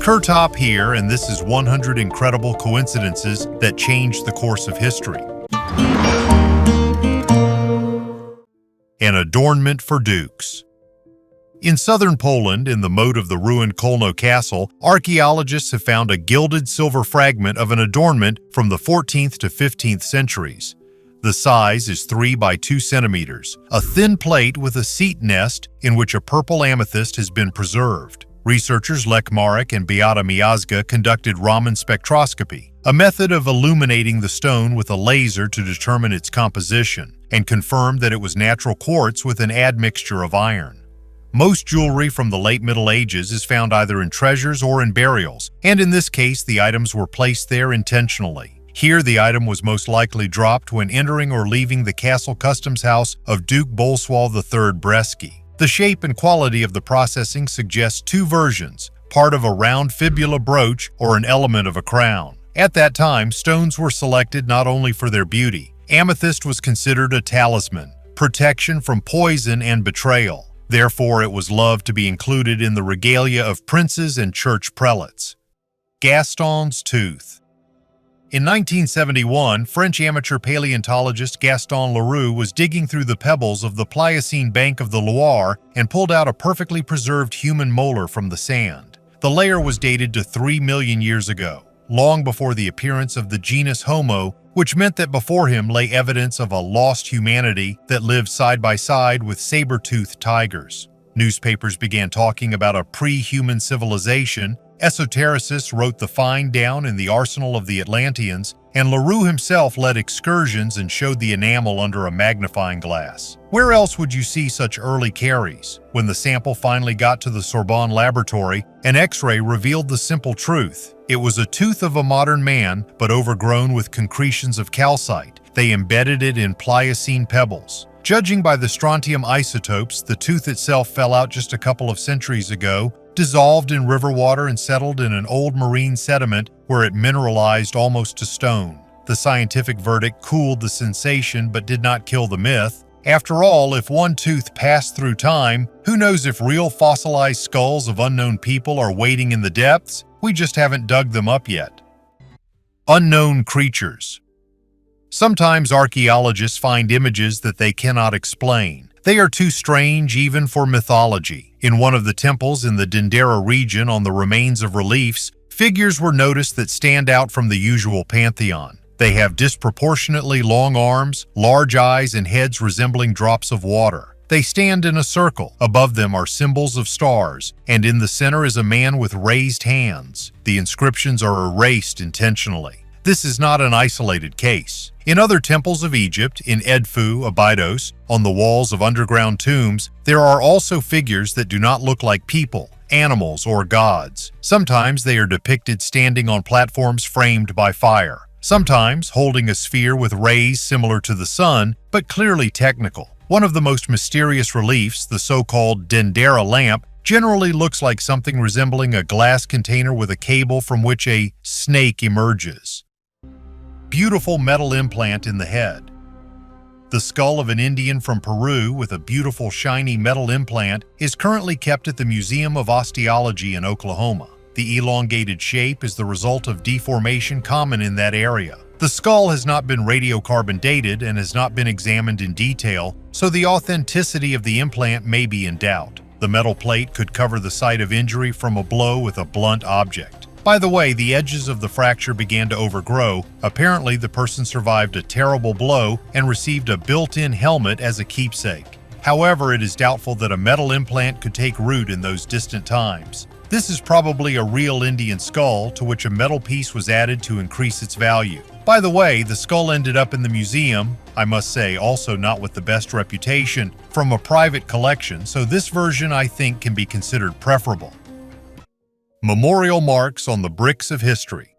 Kurtop here, and this is 100 incredible coincidences that changed the course of history. An adornment for dukes. In southern Poland, in the moat of the ruined Kolno Castle, archaeologists have found a gilded silver fragment of an adornment from the 14th to 15th centuries. The size is 3 by 2 centimeters, a thin plate with a seat nest in which a purple amethyst has been preserved. Researchers Lech Marek and Beata Miazga conducted Raman spectroscopy, a method of illuminating the stone with a laser to determine its composition, and confirmed that it was natural quartz with an admixture of iron. Most jewelry from the late Middle Ages is found either in treasures or in burials, and in this case the items were placed there intentionally. Here the item was most likely dropped when entering or leaving the castle customs house of Duke Bolesław III Brzeski. The shape and quality of the processing suggests two versions, part of a round fibula brooch or an element of a crown. At that time, stones were selected not only for their beauty. Amethyst was considered a talisman, protection from poison and betrayal. Therefore, it was loved to be included in the regalia of princes and church prelates. Gaston's tooth. In 1971, French amateur paleontologist Gaston Leroux was digging through the pebbles of the Pliocene bank of the Loire and pulled out a perfectly preserved human molar from the sand. The layer was dated to 3 million years ago, long before the appearance of the genus Homo, which meant that before him lay evidence of a lost humanity that lived side by side with saber-toothed tigers. Newspapers began talking about a pre-human civilization, esotericists wrote the find down in the arsenal of the Atlanteans, and Leroux himself led excursions and showed the enamel under a magnifying glass. Where else would you see such early carries? When the sample finally got to the Sorbonne laboratory, an X-ray revealed the simple truth. It was a tooth of a modern man, but overgrown with concretions of calcite. They embedded it in Pliocene pebbles. Judging by the strontium isotopes, the tooth itself fell out just a couple of centuries ago, dissolved in river water and settled in an old marine sediment where it mineralized almost to stone. The scientific verdict cooled the sensation but did not kill the myth. After all, if one tooth passed through time, who knows if real fossilized skulls of unknown people are waiting in the depths? We just haven't dug them up yet. Unknown creatures. Sometimes archaeologists find images that they cannot explain. They are too strange even for mythology. In one of the temples in the Denisovan region on the remains of reliefs, figures were noticed that stand out from the usual pantheon. They have disproportionately long arms, large eyes, and heads resembling drops of water. They stand in a circle. Above them are symbols of stars, and in the center is a man with raised hands. The inscriptions are erased intentionally. This is not an isolated case. In other temples of Egypt, in Edfu, Abydos, on the walls of underground tombs, there are also figures that do not look like people, animals, or gods. Sometimes they are depicted standing on platforms framed by fire. Sometimes holding a sphere with rays similar to the sun, but clearly technical. One of the most mysterious reliefs, the so-called Dendera lamp, generally looks like something resembling a glass container with a cable from which a snake emerges. Beautiful metal implant in the head. The skull of an Indian from Peru with a beautiful shiny metal implant is currently kept at the Museum of Osteology in Oklahoma. The elongated shape is the result of deformation common in that area. The skull has not been radiocarbon dated and has not been examined in detail, so the authenticity of the implant may be in doubt. The metal plate could cover the site of injury from a blow with a blunt object. By the way, the edges of the fracture began to overgrow. Apparently, the person survived a terrible blow and received a built-in helmet as a keepsake. However, it is doubtful that a metal implant could take root in those distant times. This is probably a real Indian skull to which a metal piece was added to increase its value. By the way, the skull ended up in the museum, I must say also not with the best reputation, from a private collection, so this version I think can be considered preferable. Memorial marks on the bricks of history.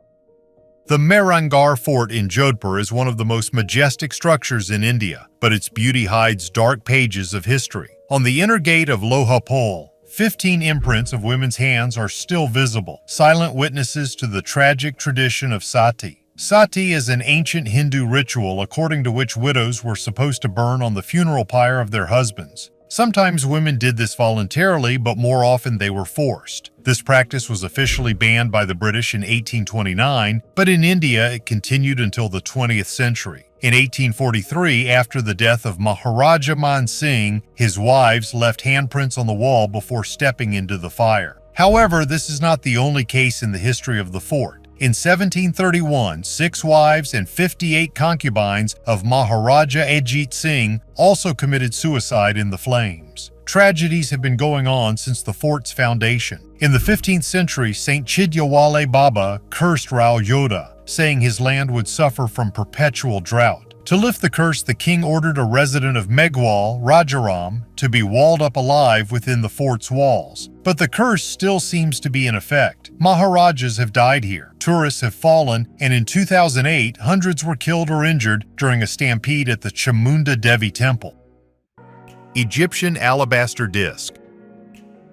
The Mehrangarh Fort in Jodhpur is one of the most majestic structures in India, but its beauty hides dark pages of history. On the inner gate of Lohapole, 15 imprints of women's hands are still visible, silent witnesses to the tragic tradition of sati. Sati is an ancient Hindu ritual according to which widows were supposed to burn on the funeral pyre of their husbands. Sometimes women did this voluntarily, but more often they were forced. This practice was officially banned by the British in 1829, but in India it continued until the 20th century. In 1843, after the death of Maharaja Man Singh, his wives left handprints on the wall before stepping into the fire. However, this is not the only case in the history of the fort. In 1731, 6 wives and 58 concubines of Maharaja Ajit Singh also committed suicide in the flames. Tragedies have been going on since the fort's foundation. In the 15th century, Saint Chidyawale Baba cursed Rao Yoda, saying his land would suffer from perpetual drought. To lift the curse, the king ordered a resident of Megwal, Rajaram, to be walled up alive within the fort's walls. But the curse still seems to be in effect. Maharajas have died here, tourists have fallen, and in 2008, hundreds were killed or injured during a stampede at the Chamunda Devi temple. Egyptian alabaster disc.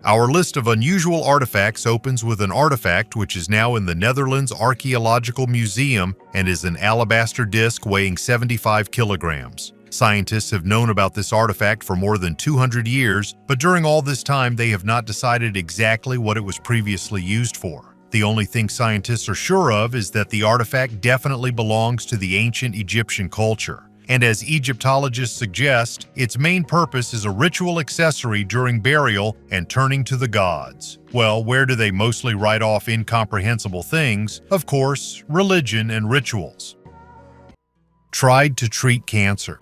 Our list of unusual artifacts opens with an artifact which is now in the Netherlands Archaeological Museum and is an alabaster disc weighing 75 kilograms. Scientists have known about this artifact for more than 200 years, but during all this time they have not decided exactly what it was previously used for. The only thing scientists are sure of is that the artifact definitely belongs to the ancient Egyptian culture. And as Egyptologists suggest, its main purpose is a ritual accessory during burial and turning to the gods. Well, where do they mostly write off incomprehensible things? Of course, religion and rituals. Tried to treat cancer.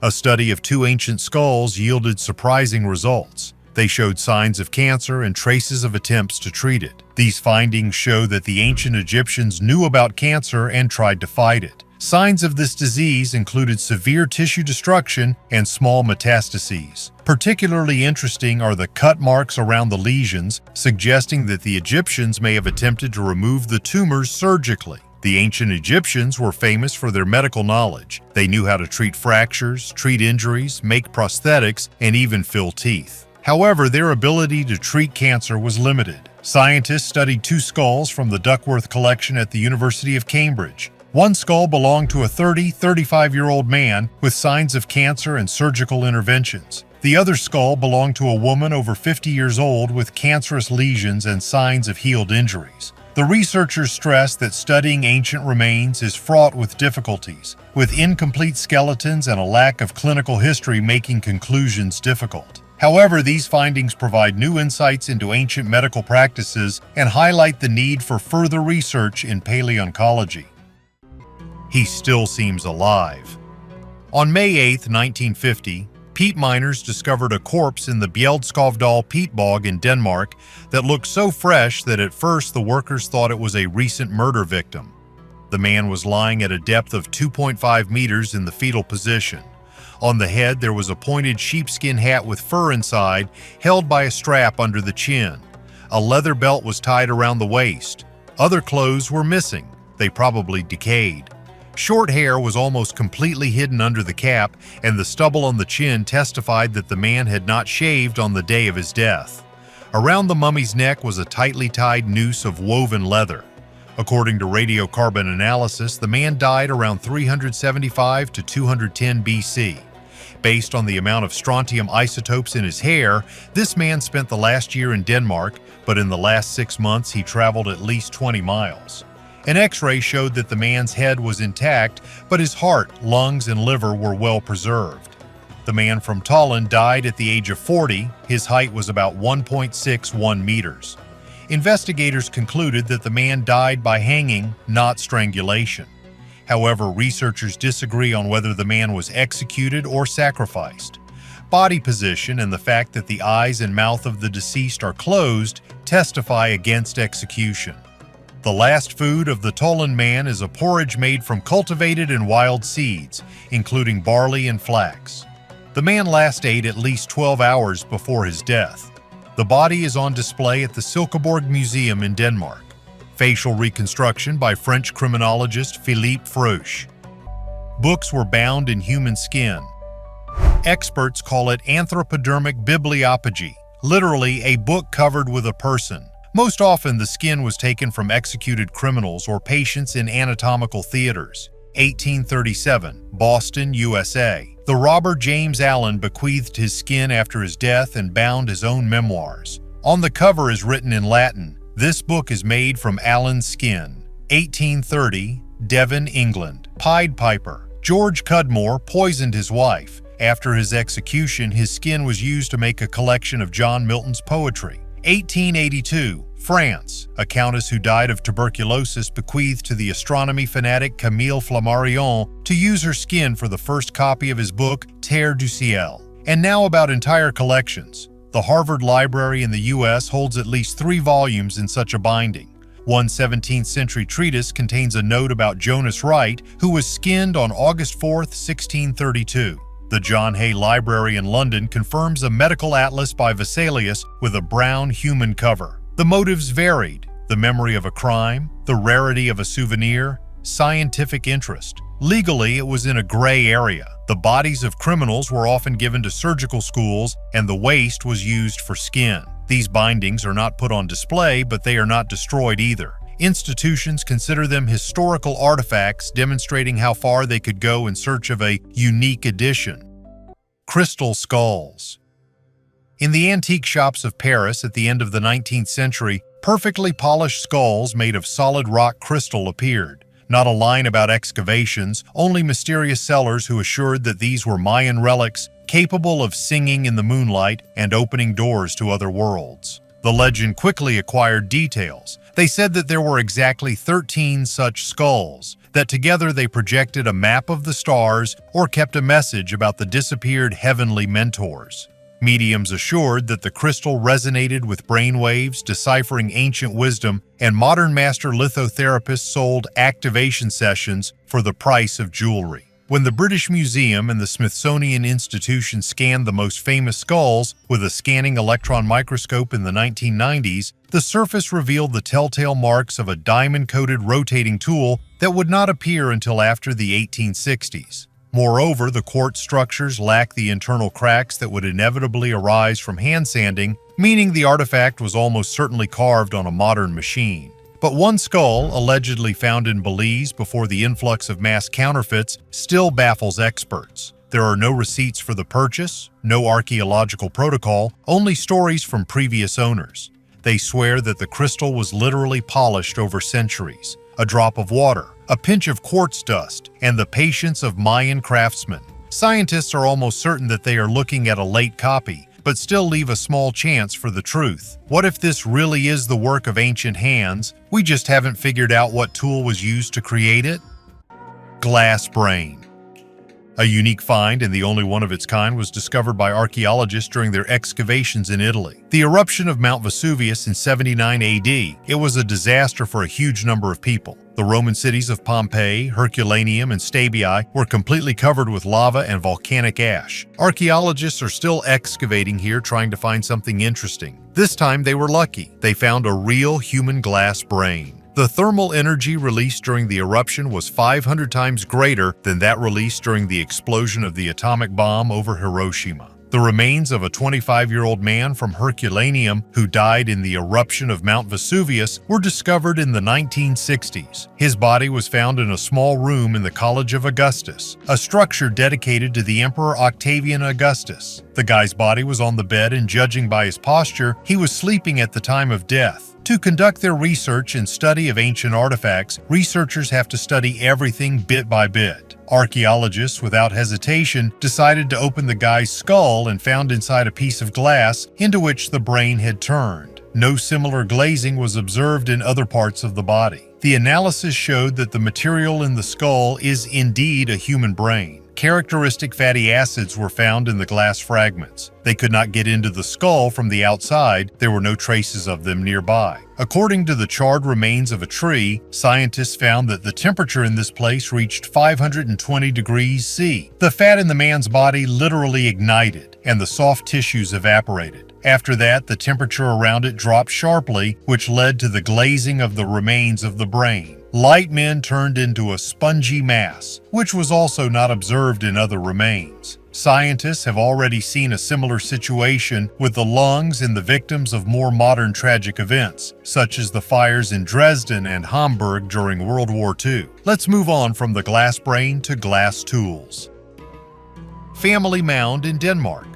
A study of 2 ancient skulls yielded surprising results. They showed signs of cancer and traces of attempts to treat it. These findings show that the ancient Egyptians knew about cancer and tried to fight it. Signs of this disease included severe tissue destruction and small metastases. Particularly interesting are the cut marks around the lesions, suggesting that the Egyptians may have attempted to remove the tumors surgically. The ancient Egyptians were famous for their medical knowledge. They knew how to treat fractures, treat injuries, make prosthetics, and even fill teeth. However, their ability to treat cancer was limited. Scientists studied 2 skulls from the Duckworth collection at the University of Cambridge. One skull belonged to a 35-year-old man with signs of cancer and surgical interventions. The other skull belonged to a woman over 50 years old with cancerous lesions and signs of healed injuries. The researchers stressed that studying ancient remains is fraught with difficulties, with incomplete skeletons and a lack of clinical history making conclusions difficult. However, these findings provide new insights into ancient medical practices and highlight the need for further research in paleontology. He still seems alive. On May 8, 1950, peat miners discovered a corpse in the Bjeldskavdal peat bog in Denmark that looked so fresh that at first the workers thought it was a recent murder victim. The man was lying at a depth of 2.5 meters in the fetal position. On the head there was a pointed sheepskin hat with fur inside, held by a strap under the chin. A leather belt was tied around the waist. Other clothes were missing. They probably decayed. Short hair was almost completely hidden under the cap, and the stubble on the chin testified that the man had not shaved on the day of his death. Around the mummy's neck was a tightly tied noose of woven leather. According to radiocarbon analysis, the man died around 375 to 210 BC. Based on the amount of strontium isotopes in his hair, this man spent the last year in Denmark, but in the last 6 months he traveled at least 20 miles. An X-ray showed that the man's head was intact, but his heart, lungs, and liver were well preserved. The man from Tollund died at the age of 40. His height was about 1.61 meters. Investigators concluded that the man died by hanging, not strangulation. However, researchers disagree on whether the man was executed or sacrificed. Body position and the fact that the eyes and mouth of the deceased are closed testify against execution. The last food of the Tollund Man is a porridge made from cultivated and wild seeds, including barley and flax. The man last ate at least 12 hours before his death. The body is on display at the Silkeborg Museum in Denmark. Facial reconstruction by French criminologist Philippe Froche. Books were bound in human skin. Experts call it anthropodermic bibliophagy, literally a book covered with a person. Most often, the skin was taken from executed criminals or patients in anatomical theaters. 1837, Boston, USA. The robber James Allen bequeathed his skin after his death and bound his own memoirs. On the cover is written in Latin, "This book is made from Allen's skin." 1830, Devon, England. Pied Piper. George Cudmore poisoned his wife. After his execution, his skin was used to make a collection of John Milton's poetry. 1882, France. A countess who died of tuberculosis bequeathed to the astronomy fanatic Camille Flammarion to use her skin for the first copy of his book, Terre du Ciel. And now about entire collections. The Harvard Library in the U.S. holds at least 3 volumes in such a binding. One 17th century treatise contains a note about Jonas Wright, who was skinned on August 4, 1632. The John Hay Library in London confirms a medical atlas by Vesalius with a brown human cover. The motives varied: the memory of a crime, the rarity of a souvenir, scientific interest. Legally, it was in a gray area. The bodies of criminals were often given to surgical schools, and the waste was used for skin. These bindings are not put on display, but they are not destroyed either. Institutions consider them historical artifacts demonstrating how far they could go in search of a unique edition. Crystal skulls. In the antique shops of Paris at the end of the 19th century, perfectly polished skulls made of solid rock crystal appeared. Not a line about excavations, only mysterious sellers who assured that these were Mayan relics capable of singing in the moonlight and opening doors to other worlds. The legend quickly acquired details. They said that there were exactly 13 such skulls, that together they projected a map of the stars or kept a message about the disappeared heavenly mentors. Mediums assured that the crystal resonated with brainwaves, deciphering ancient wisdom, and modern master lithotherapists sold activation sessions for the price of jewelry. When the British Museum and the Smithsonian Institution scanned the most famous skulls with a scanning electron microscope in the 1990s, the surface revealed the telltale marks of a diamond-coated rotating tool that would not appear until after the 1860s. Moreover, the quartz structures lack the internal cracks that would inevitably arise from hand sanding, meaning the artifact was almost certainly carved on a modern machine. But one skull, allegedly found in Belize before the influx of mass counterfeits, still baffles experts. There are no receipts for the purchase, no archaeological protocol, only stories from previous owners. They swear that the crystal was literally polished over centuries. A drop of water, a pinch of quartz dust, and the patience of Mayan craftsmen. Scientists are almost certain that they are looking at a late copy, but still leave a small chance for the truth. What if this really is the work of ancient hands? We just haven't figured out what tool was used to create it? Glass brain. A unique find, and the only one of its kind, was discovered by archaeologists during their excavations in Italy. The eruption of Mount Vesuvius in 79 AD, it was a disaster for a huge number of people. The Roman cities of Pompeii, Herculaneum, and Stabiae were completely covered with lava and volcanic ash. Archaeologists are still excavating here trying to find something interesting. This time they were lucky. They found a real human glass brain. The thermal energy released during the eruption was 500 times greater than that released during the explosion of the atomic bomb over Hiroshima. The remains of a 25-year-old man from Herculaneum who died in the eruption of Mount Vesuvius were discovered in the 1960s. His body was found in a small room in the College of Augustus, a structure dedicated to the Emperor Octavian Augustus. The guy's body was on the bed, and judging by his posture, he was sleeping at the time of death. To conduct their research and study of ancient artifacts, researchers have to study everything bit by bit. Archaeologists, without hesitation, decided to open the guy's skull and found inside a piece of glass into which the brain had turned. No similar glazing was observed in other parts of the body. The analysis showed that the material in the skull is indeed a human brain. Characteristic fatty acids were found in the glass fragments. They could not get into the skull from the outside. There were no traces of them nearby. According to the charred remains of a tree, scientists found that the temperature in this place reached 520 degrees C. The fat in the man's body literally ignited, and the soft tissues evaporated. After that, the temperature around it dropped sharply, which led to the glazing of the remains of the brain. Light men turned into a spongy mass, which was also not observed in other remains. Scientists have already seen a similar situation with the lungs in the victims of more modern tragic events, such as the fires in Dresden and Hamburg during World War II. Let's move on from the glass brain to glass tools. Family mound in Denmark.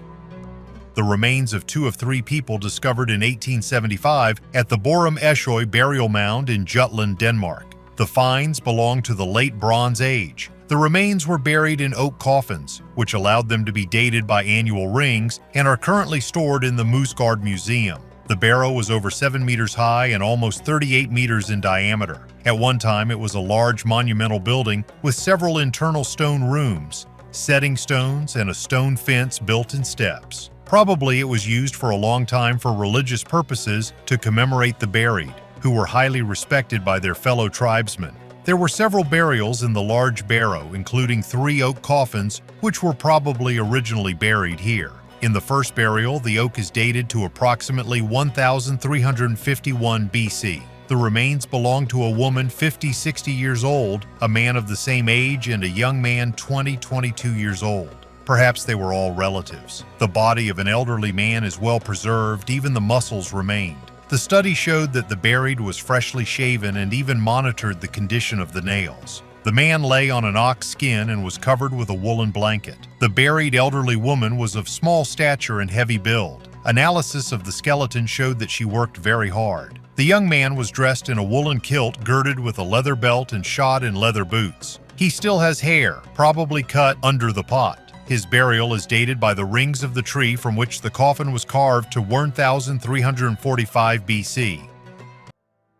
The remains of 2 of 3 people discovered in 1875 at the Borum Eshoy burial mound in Jutland, Denmark. The finds belong to the late Bronze Age. The remains were buried in oak coffins, which allowed them to be dated by annual rings and are currently stored in the Musgard Museum. The barrow was over 7 meters high and almost 38 meters in diameter. At one time, it was a large monumental building with several internal stone rooms, setting stones, and a stone fence built in steps. Probably it was used for a long time for religious purposes to commemorate the buried, who were highly respected by their fellow tribesmen. There were several burials in the large barrow, including 3 oak coffins, which were probably originally buried here. In the first burial, the oak is dated to approximately 1351 BC. The remains belong to a woman 50-60 years old, a man of the same age, and a young man 20-22 years old. Perhaps they were all relatives. The body of an elderly man is well preserved, even the muscles remained. The study showed that the buried was freshly shaven and even monitored the condition of the nails. The man lay on an ox skin and was covered with a woolen blanket. The buried elderly woman was of small stature and heavy build. Analysis of the skeleton showed that she worked very hard. The young man was dressed in a woolen kilt girded with a leather belt and shod in leather boots. He still has hair, probably cut under the pot. His burial is dated by the rings of the tree from which the coffin was carved to 1345 BC.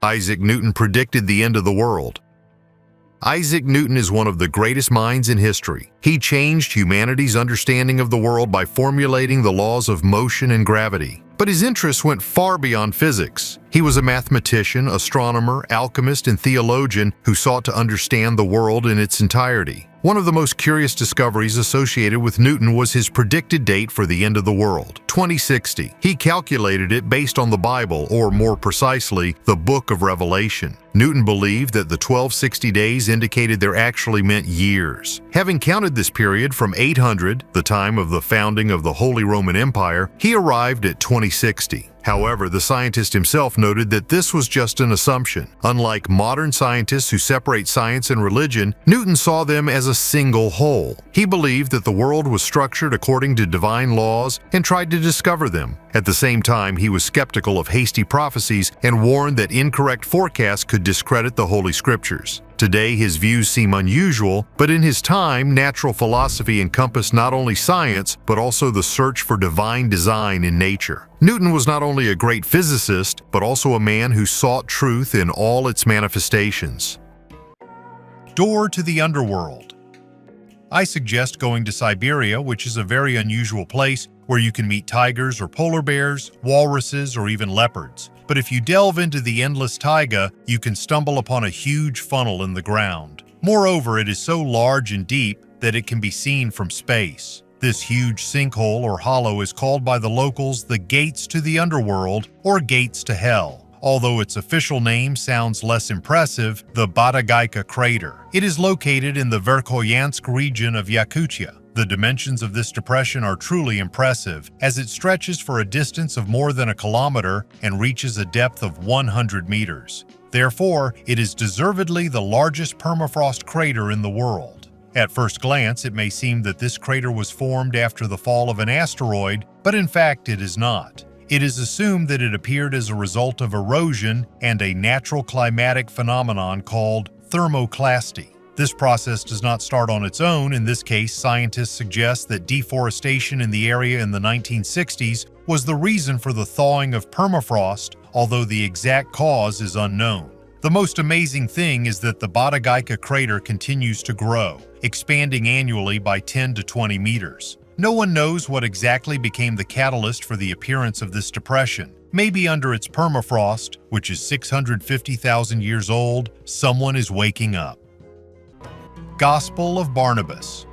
Isaac Newton predicted the end of the world. Isaac Newton is one of the greatest minds in history. He changed humanity's understanding of the world by formulating the laws of motion and gravity. But his interests went far beyond physics. He was a mathematician, astronomer, alchemist, and theologian who sought to understand the world in its entirety. One of the most curious discoveries associated with Newton was his predicted date for the end of the world, 2060. He calculated it based on the Bible, or more precisely, the Book of Revelation. Newton believed that the 1260 days indicated there actually meant years. Having counted this period from 800, the time of the founding of the Holy Roman Empire, he arrived at 2060. However, the scientist himself noted that this was just an assumption. Unlike modern scientists who separate science and religion, Newton saw them as a single whole. He believed that the world was structured according to divine laws and tried to discover them. At the same time, he was skeptical of hasty prophecies and warned that incorrect forecasts could discredit the Holy Scriptures. Today, his views seem unusual, but in his time, natural philosophy encompassed not only science, but also the search for divine design in nature. Newton was not only a great physicist, but also a man who sought truth in all its manifestations. Door to the underworld. I suggest going to Siberia, which is a very unusual place where you can meet tigers or polar bears, walruses, or even leopards. But if you delve into the endless taiga, you can stumble upon a huge funnel in the ground. Moreover, it is so large and deep that it can be seen from space. This huge sinkhole or hollow is called by the locals the Gates to the Underworld or Gates to Hell. Although its official name sounds less impressive, the Badagaika crater. It is located in the Verkhoyansk region of Yakutia. The dimensions of this depression are truly impressive, as it stretches for a distance of more than a kilometer and reaches a depth of 100 meters. Therefore, it is deservedly the largest permafrost crater in the world. At first glance, it may seem that this crater was formed after the fall of an asteroid, but in fact it is not. It is assumed that it appeared as a result of erosion and a natural climatic phenomenon called thermoclasty. This process does not start on its own. In this case, scientists suggest that deforestation in the area in the 1960s was the reason for the thawing of permafrost, although the exact cause is unknown. The most amazing thing is that the Badagaika crater continues to grow, expanding annually by 10 to 20 meters. No one knows what exactly became the catalyst for the appearance of this depression. Maybe under its permafrost, which is 650,000 years old, someone is waking up. Gospel of Barnabas.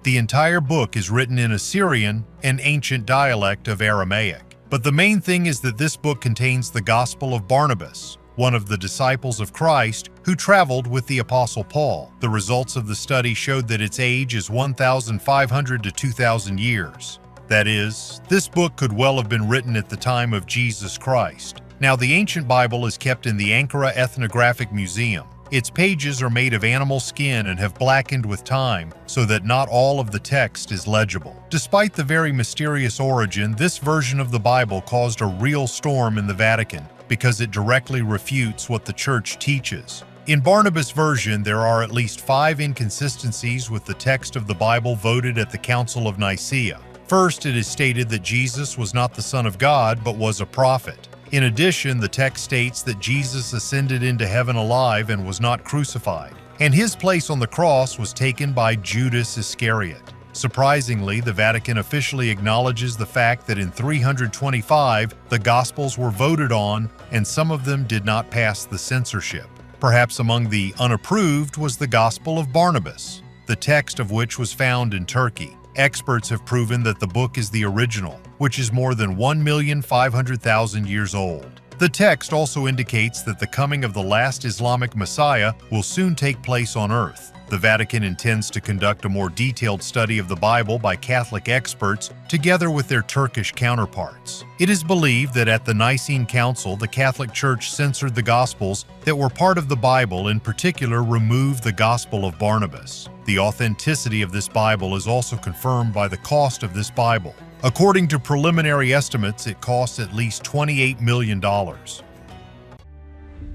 The entire book is written in Assyrian, an ancient dialect of Aramaic. But the main thing is that this book contains the Gospel of Barnabas, one of the disciples of Christ who traveled with the Apostle Paul. The results of the study showed that its age is 1,500 to 2,000 years. That is, this book could well have been written at the time of Jesus Christ. Now, the ancient Bible is kept in the Ankara Ethnographic Museum. Its pages are made of animal skin and have blackened with time, so that not all of the text is legible. Despite the very mysterious origin, this version of the Bible caused a real storm in the Vatican because it directly refutes what the Church teaches. In Barnabas' version, there are at least 5 inconsistencies with the text of the Bible voted at the Council of Nicaea. First, it is stated that Jesus was not the Son of God, but was a prophet. In addition, the text states that Jesus ascended into heaven alive and was not crucified, and his place on the cross was taken by Judas Iscariot. Surprisingly, the Vatican officially acknowledges the fact that in 325, the Gospels were voted on, and some of them did not pass the censorship. Perhaps among the unapproved was the Gospel of Barnabas, the text of which was found in Turkey. Experts have proven that the book is the original, which is more than 1,500,000 years old. The text also indicates that the coming of the last Islamic Messiah will soon take place on Earth. The Vatican intends to conduct a more detailed study of the Bible by Catholic experts together with their Turkish counterparts. It is believed that at the Nicene Council, the Catholic Church censored the Gospels that were part of the Bible, in particular removed the Gospel of Barnabas. The authenticity of this Bible is also confirmed by the cost of this Bible. According to preliminary estimates, it costs at least $28 million.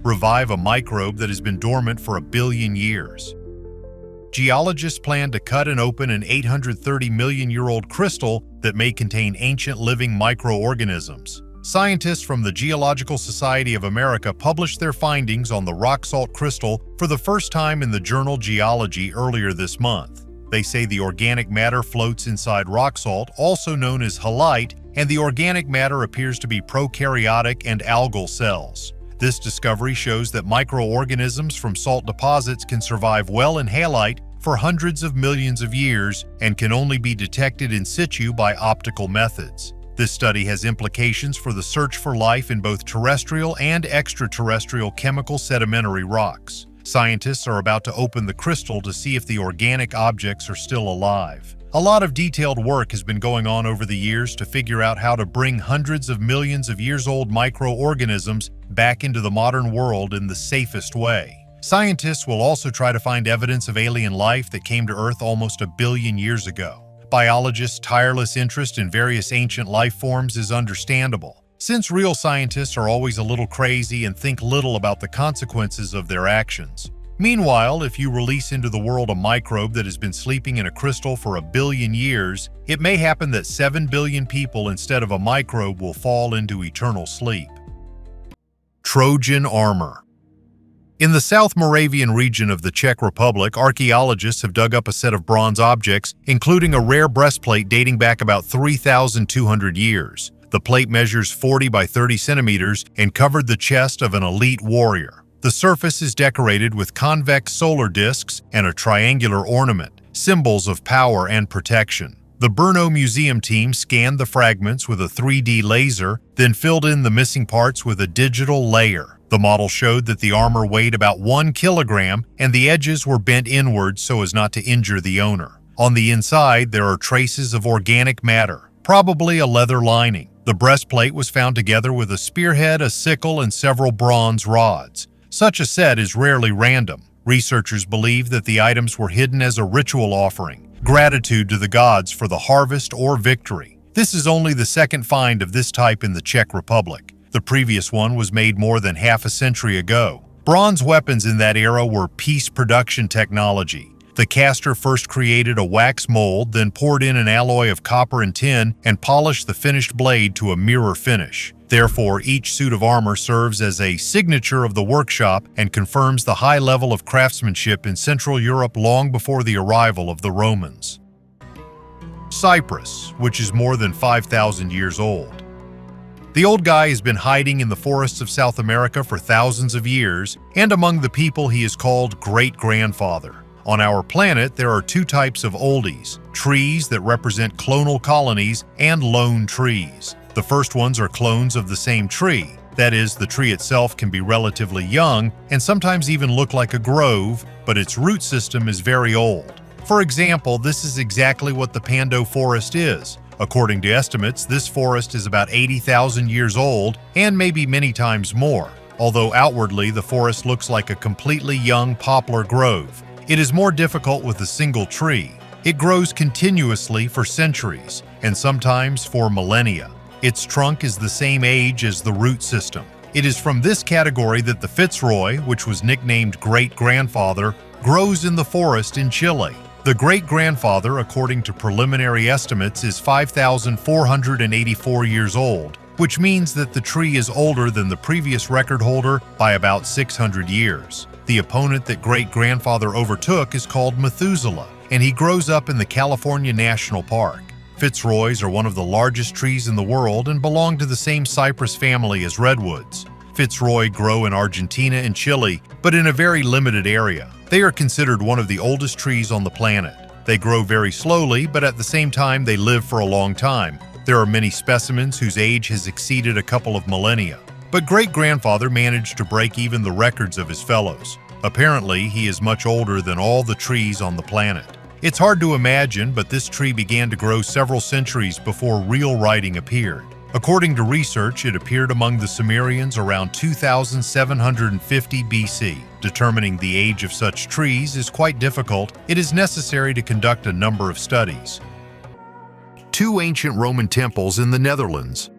Revive a microbe that has been dormant for 1 billion years. Geologists plan to cut and open an 830 million-year-old crystal that may contain ancient living microorganisms. Scientists from the Geological Society of America published their findings on the rock salt crystal for the first time in the journal Geology earlier this month. They say the organic matter floats inside rock salt, also known as halite, and the organic matter appears to be prokaryotic and algal cells. This discovery shows that microorganisms from salt deposits can survive well in halite for hundreds of millions of years and can only be detected in situ by optical methods. This study has implications for the search for life in both terrestrial and extraterrestrial chemical sedimentary rocks. Scientists are about to open the crystal to see if the organic objects are still alive. A lot of detailed work has been going on over the years to figure out how to bring hundreds of millions of years old microorganisms back into the modern world in the safest way. Scientists will also try to find evidence of alien life that came to Earth almost 1 billion years ago. Biologists' tireless interest in various ancient life forms is understandable, since real scientists are always a little crazy and think little about the consequences of their actions. Meanwhile, if you release into the world a microbe that has been sleeping in a crystal for 1 billion years, it may happen that 7 billion people instead of a microbe will fall into eternal sleep. Trojan armor. In the South Moravian region of the Czech Republic, archaeologists have dug up a set of bronze objects, including a rare breastplate dating back about 3,200 years. The plate measures 40 by 30 centimeters and covered the chest of an elite warrior. The surface is decorated with convex solar discs and a triangular ornament, symbols of power and protection. The Brno Museum team scanned the fragments with a 3D laser, then filled in the missing parts with a digital layer. The model showed that the armor weighed about 1 kilogram and the edges were bent inward so as not to injure the owner. On the inside, there are traces of organic matter, probably a leather lining. The breastplate was found together with a spearhead, a sickle, and several bronze rods. Such a set is rarely random. Researchers believe that the items were hidden as a ritual offering, gratitude to the gods for the harvest or victory. This is only the second find of this type in the Czech Republic. The previous one was made more than half a century ago. Bronze weapons in that era were piece production technology. The caster first created a wax mold, then poured in an alloy of copper and tin and polished the finished blade to a mirror finish. Therefore, each suit of armor serves as a signature of the workshop and confirms the high level of craftsmanship in Central Europe long before the arrival of the Romans. Cyprus, which is more than 5,000 years old. The old guy has been hiding in the forests of South America for thousands of years, and among the people he is called great-grandfather. On our planet, there are 2 types of oldies, trees that represent clonal colonies and lone trees. The first ones are clones of the same tree. That is, the tree itself can be relatively young and sometimes even look like a grove, but its root system is very old. For example, this is exactly what the Pando forest is. According to estimates, this forest is about 80,000 years old and maybe many times more, although outwardly the forest looks like a completely young poplar grove. It is more difficult with a single tree. It grows continuously for centuries, and sometimes for millennia. Its trunk is the same age as the root system. It is from this category that the Fitzroy, which was nicknamed great-grandfather, grows in the forest in Chile. The great-grandfather, according to preliminary estimates, is 5,484 years old, which means that the tree is older than the previous record holder by about 600 years. The opponent that great-grandfather overtook is called Methuselah, and he grows up in the California National Park. Fitzroys are one of the largest trees in the world and belong to the same cypress family as redwoods. Fitzroy grow in Argentina and Chile, but in a very limited area. They are considered one of the oldest trees on the planet. They grow very slowly, but at the same time they live for a long time. There are many specimens whose age has exceeded a couple of millennia. But great-grandfather managed to break even the records of his fellows. Apparently, he is much older than all the trees on the planet. It's hard to imagine, but this tree began to grow several centuries before real writing appeared. According to research, it appeared among the Sumerians around 2750 BC. Determining the age of such trees is quite difficult. It is necessary to conduct a number of studies. 2 ancient Roman temples in the Netherlands.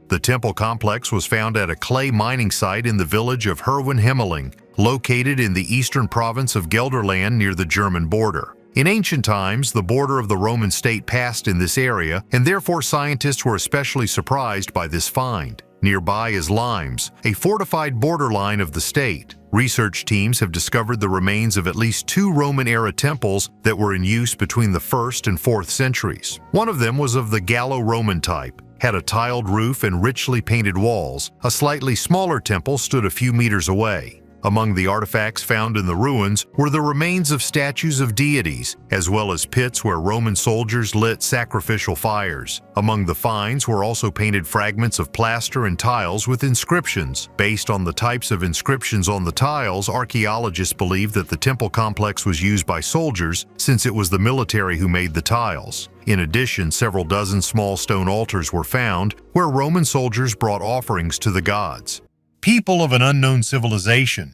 The temple complex was found at a clay mining site in the village of Herwen-Hemmeling, located in the eastern province of Gelderland near the German border. In ancient times, the border of the Roman state passed in this area, and therefore scientists were especially surprised by this find. Nearby is Limes, a fortified borderline of the state. Research teams have discovered the remains of at least 2 Roman-era temples that were in use between the 1st and 4th centuries. One of them was of the Gallo-Roman type, had a tiled roof and richly painted walls. A slightly smaller temple stood a few meters away. Among the artifacts found in the ruins were the remains of statues of deities, as well as pits where Roman soldiers lit sacrificial fires. Among the finds were also painted fragments of plaster and tiles with inscriptions. Based on the types of inscriptions on the tiles, archaeologists believe that the temple complex was used by soldiers, since it was the military who made the tiles. In addition, several dozen small stone altars were found, where Roman soldiers brought offerings to the gods. People of an unknown civilization.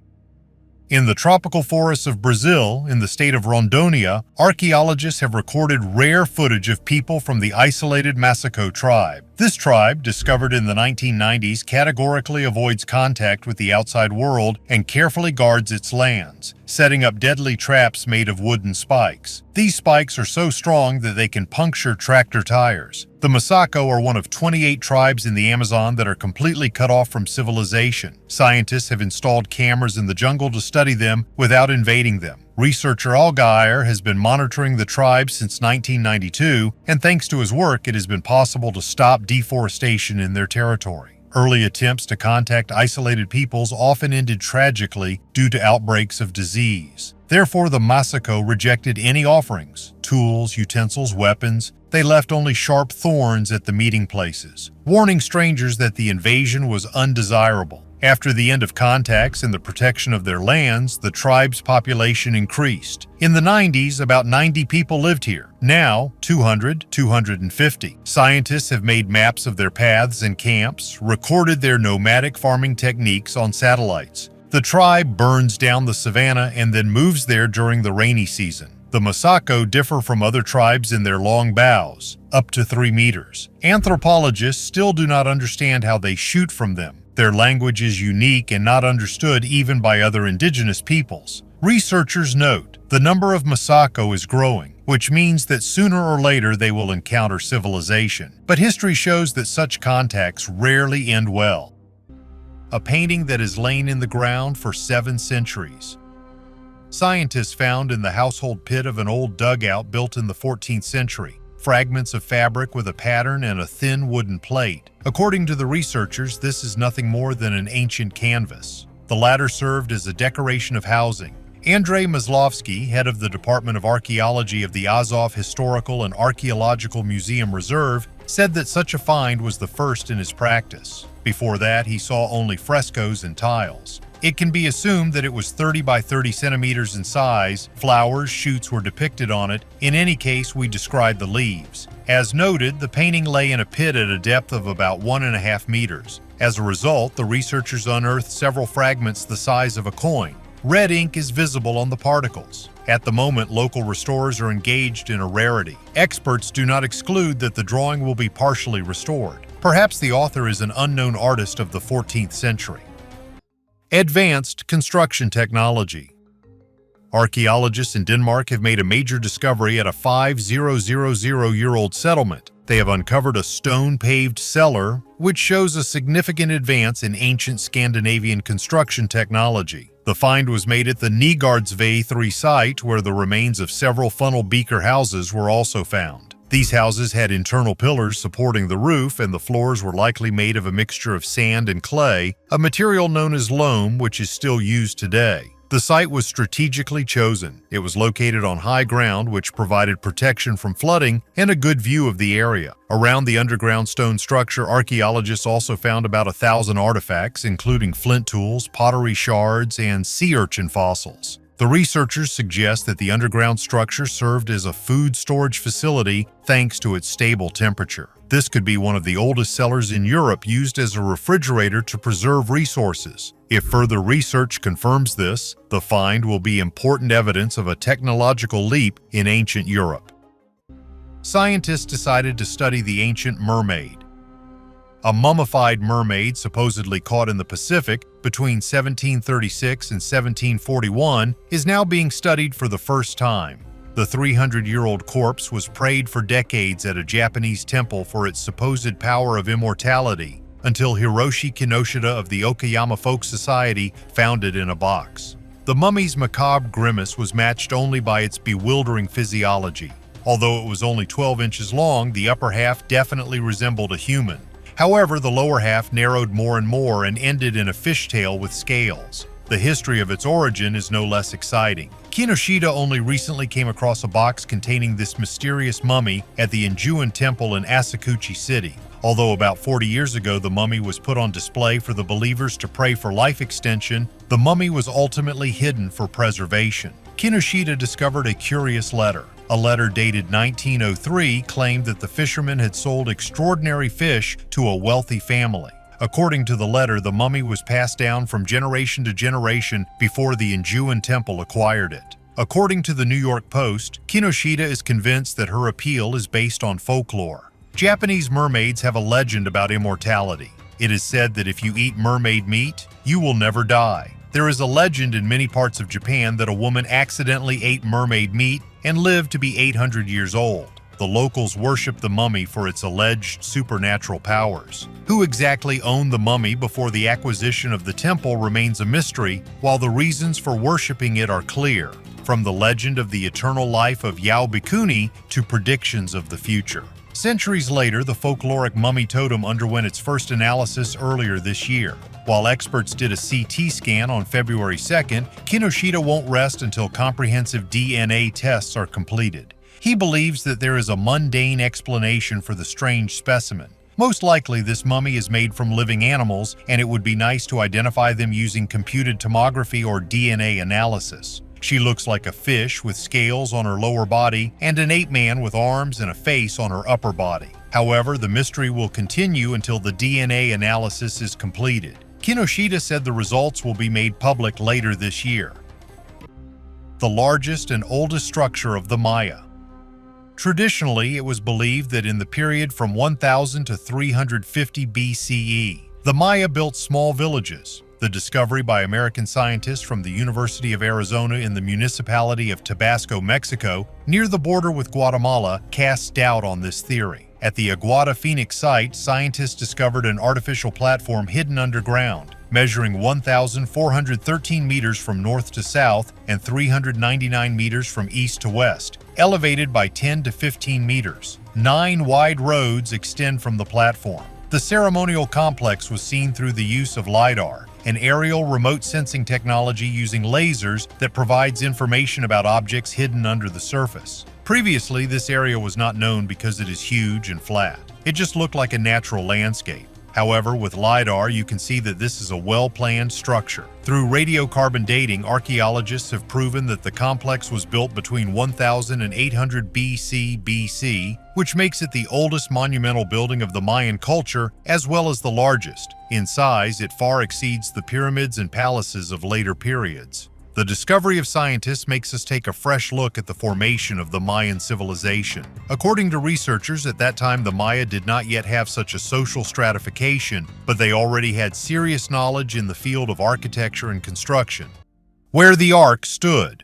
In the tropical forests of Brazil, in the state of Rondônia, archaeologists have recorded rare footage of people from the isolated Masaco tribe. This tribe, discovered in the 1990s, categorically avoids contact with the outside world and carefully guards its lands, setting up deadly traps made of wooden spikes. These spikes are so strong that they can puncture tractor tires. The Masaco are one of 28 tribes in the Amazon that are completely cut off from civilization. Scientists have installed cameras in the jungle to study them without invading them. Researcher Algair has been monitoring the tribe since 1992, and thanks to his work, it has been possible to stop deforestation in their territory. Early attempts to contact isolated peoples often ended tragically due to outbreaks of disease. Therefore, the Masaco rejected any offerings, tools, utensils, weapons. They left only sharp thorns at the meeting places, warning strangers that the invasion was undesirable. After the end of contacts and the protection of their lands, the tribe's population increased. In the 90s, about 90 people lived here. Now, 250. Scientists have made maps of their paths and camps, recorded their nomadic farming techniques on satellites. The tribe burns down the savanna and then moves there during the rainy season. The Masaco differ from other tribes in their long bows, up to 3 meters. Anthropologists still do not understand how they shoot from them. Their language is unique and not understood even by other indigenous peoples. Researchers note the number of Masaco is growing, which means that sooner or later they will encounter civilization. But history shows that such contacts rarely end well. A painting that has lain in the ground for 7 centuries. Scientists found in the household pit of an old dugout built in the 14th century fragments of fabric with a pattern and a thin wooden plate. According to the researchers, this is nothing more than an ancient canvas. The latter served as a decoration of housing. Andrei Maslovsky, head of the Department of Archaeology of the Azov Historical and Archaeological Museum Reserve, said that such a find was the first in his practice. Before that, he saw only frescoes and tiles. It can be assumed that it was 30 by 30 centimeters in size. Flowers, shoots were depicted on it. In any case, we described the leaves. As noted, the painting lay in a pit at a depth of about 1.5 meters. As a result, the researchers unearthed several fragments the size of a coin. Red ink is visible on the particles. At the moment, local restorers are engaged in a rarity. Experts do not exclude that the drawing will be partially restored. Perhaps the author is an unknown artist of the 14th century. Advanced construction technology. Archaeologists in Denmark have made a major discovery at a 5,000-year-old settlement. They have uncovered a stone-paved cellar, which shows a significant advance in ancient Scandinavian construction technology. The find was made at the Nygårdsvej 3 site, where the remains of several funnel beaker houses were also found. These houses had internal pillars supporting the roof, and the floors were likely made of a mixture of sand and clay, a material known as loam, which is still used today. The site was strategically chosen. It was located on high ground, which provided protection from flooding and a good view of the area. Around the underground stone structure, archaeologists also found about 1,000 artifacts, including flint tools, pottery shards, and sea urchin fossils. The researchers suggest that the underground structure served as a food storage facility thanks to its stable temperature. This could be one of the oldest cellars in Europe, used as a refrigerator to preserve resources. If further research confirms this, the find will be important evidence of a technological leap in ancient Europe. Scientists decided to study the ancient mermaid. A mummified mermaid supposedly caught in the Pacific between 1736 and 1741 is now being studied for the first time. The 300-year-old corpse was prayed for decades at a Japanese temple for its supposed power of immortality, until Hiroshi Kinoshita of the Okayama Folk Society found it in a box. The mummy's macabre grimace was matched only by its bewildering physiology. Although it was only 12 inches long, the upper half definitely resembled a human. However, the lower half narrowed more and more and ended in a fishtail with scales. The history of its origin is no less exciting. Kinoshita only recently came across a box containing this mysterious mummy at the Injuan Temple in Asakuchi City. Although about 40 years ago the mummy was put on display for the believers to pray for life extension, the mummy was ultimately hidden for preservation. Kinoshita discovered a curious letter. A letter dated 1903 claimed that the fisherman had sold extraordinary fish to a wealthy family. According to the letter, the mummy was passed down from generation to generation before the Injuan Temple acquired it. According to the New York Post, Kinoshita is convinced that her appeal is based on folklore. Japanese mermaids have a legend about immortality. It is said that if you eat mermaid meat, you will never die. There is a legend in many parts of Japan that a woman accidentally ate mermaid meat and lived to be 800 years old. The locals worship the mummy for its alleged supernatural powers. Who exactly owned the mummy before the acquisition of the temple remains a mystery, while the reasons for worshiping it are clear, from the legend of the eternal life of Yao Bikuni to predictions of the future. Centuries later, the folkloric mummy totem underwent its first analysis earlier this year. While experts did a CT scan on February 2nd, Kinoshita won't rest until comprehensive DNA tests are completed. He believes that there is a mundane explanation for the strange specimen. Most likely, this mummy is made from living animals, and it would be nice to identify them using computed tomography or DNA analysis. She looks like a fish with scales on her lower body and an ape man with arms and a face on her upper body. However, the mystery will continue until the DNA analysis is completed. Kinoshita said the results will be made public later this year. The largest and oldest structure of the Maya. Traditionally, it was believed that in the period from 1000 to 350 BCE, the Maya built small villages. The discovery by American scientists from the University of Arizona in the municipality of Tabasco, Mexico, near the border with Guatemala, casts doubt on this theory. At the Aguada Phoenix site, scientists discovered an artificial platform hidden underground, measuring 1,413 meters from north to south and 399 meters from east to west, elevated by 10 to 15 meters. 9 wide roads extend from the platform. The ceremonial complex was seen through the use of Lidar, an aerial remote sensing technology using lasers that provides information about objects hidden under the surface. Previously, this area was not known because it is huge and flat. It just looked like a natural landscape. However, with Lidar, you can see that this is a well-planned structure. Through radiocarbon dating, archaeologists have proven that the complex was built between 1000 and 800 BC, which makes it the oldest monumental building of the Mayan culture, as well as the largest. In size, it far exceeds the pyramids and palaces of later periods. The discovery of scientists makes us take a fresh look at the formation of the Mayan civilization. According to researchers, at that time the Maya did not yet have such a social stratification, but they already had serious knowledge in the field of architecture and construction. Where the Ark stood.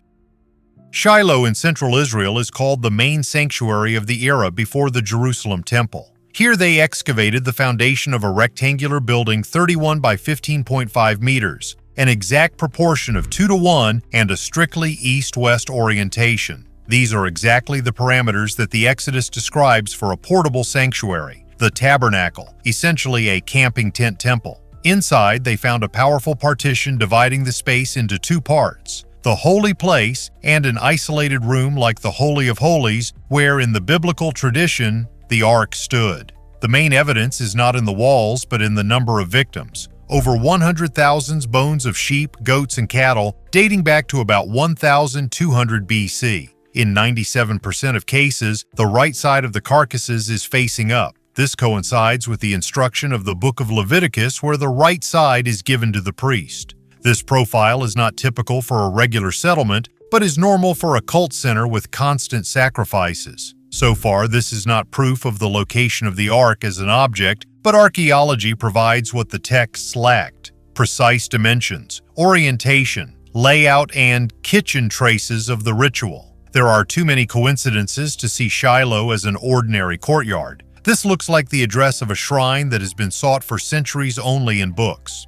Shiloh in central Israel is called the main sanctuary of the era before the Jerusalem Temple. Here they excavated the foundation of a rectangular building 31 by 15.5 meters. An exact proportion of 2:1 and a strictly east-west orientation. These are exactly the parameters that the Exodus describes for a portable sanctuary, the tabernacle, essentially a camping tent temple. Inside, they found a powerful partition dividing the space into two parts, the holy place and an isolated room like the Holy of Holies, where in the biblical tradition, the Ark stood. The main evidence is not in the walls, but in the number of victims. Over 100,000 bones of sheep, goats, and cattle dating back to about 1200 BC. In 97% of cases, the right side of the carcasses is facing up. This coincides with the instruction of the Book of Leviticus where the right side is given to the priest. This profile is not typical for a regular settlement, but is normal for a cult center with constant sacrifices. So far, this is not proof of the location of the Ark as an object, but archaeology provides what the texts lacked: precise dimensions, orientation, layout, and kitchen traces of the ritual. There are too many coincidences to see Shiloh as an ordinary courtyard. This looks like the address of a shrine that has been sought for centuries only in books.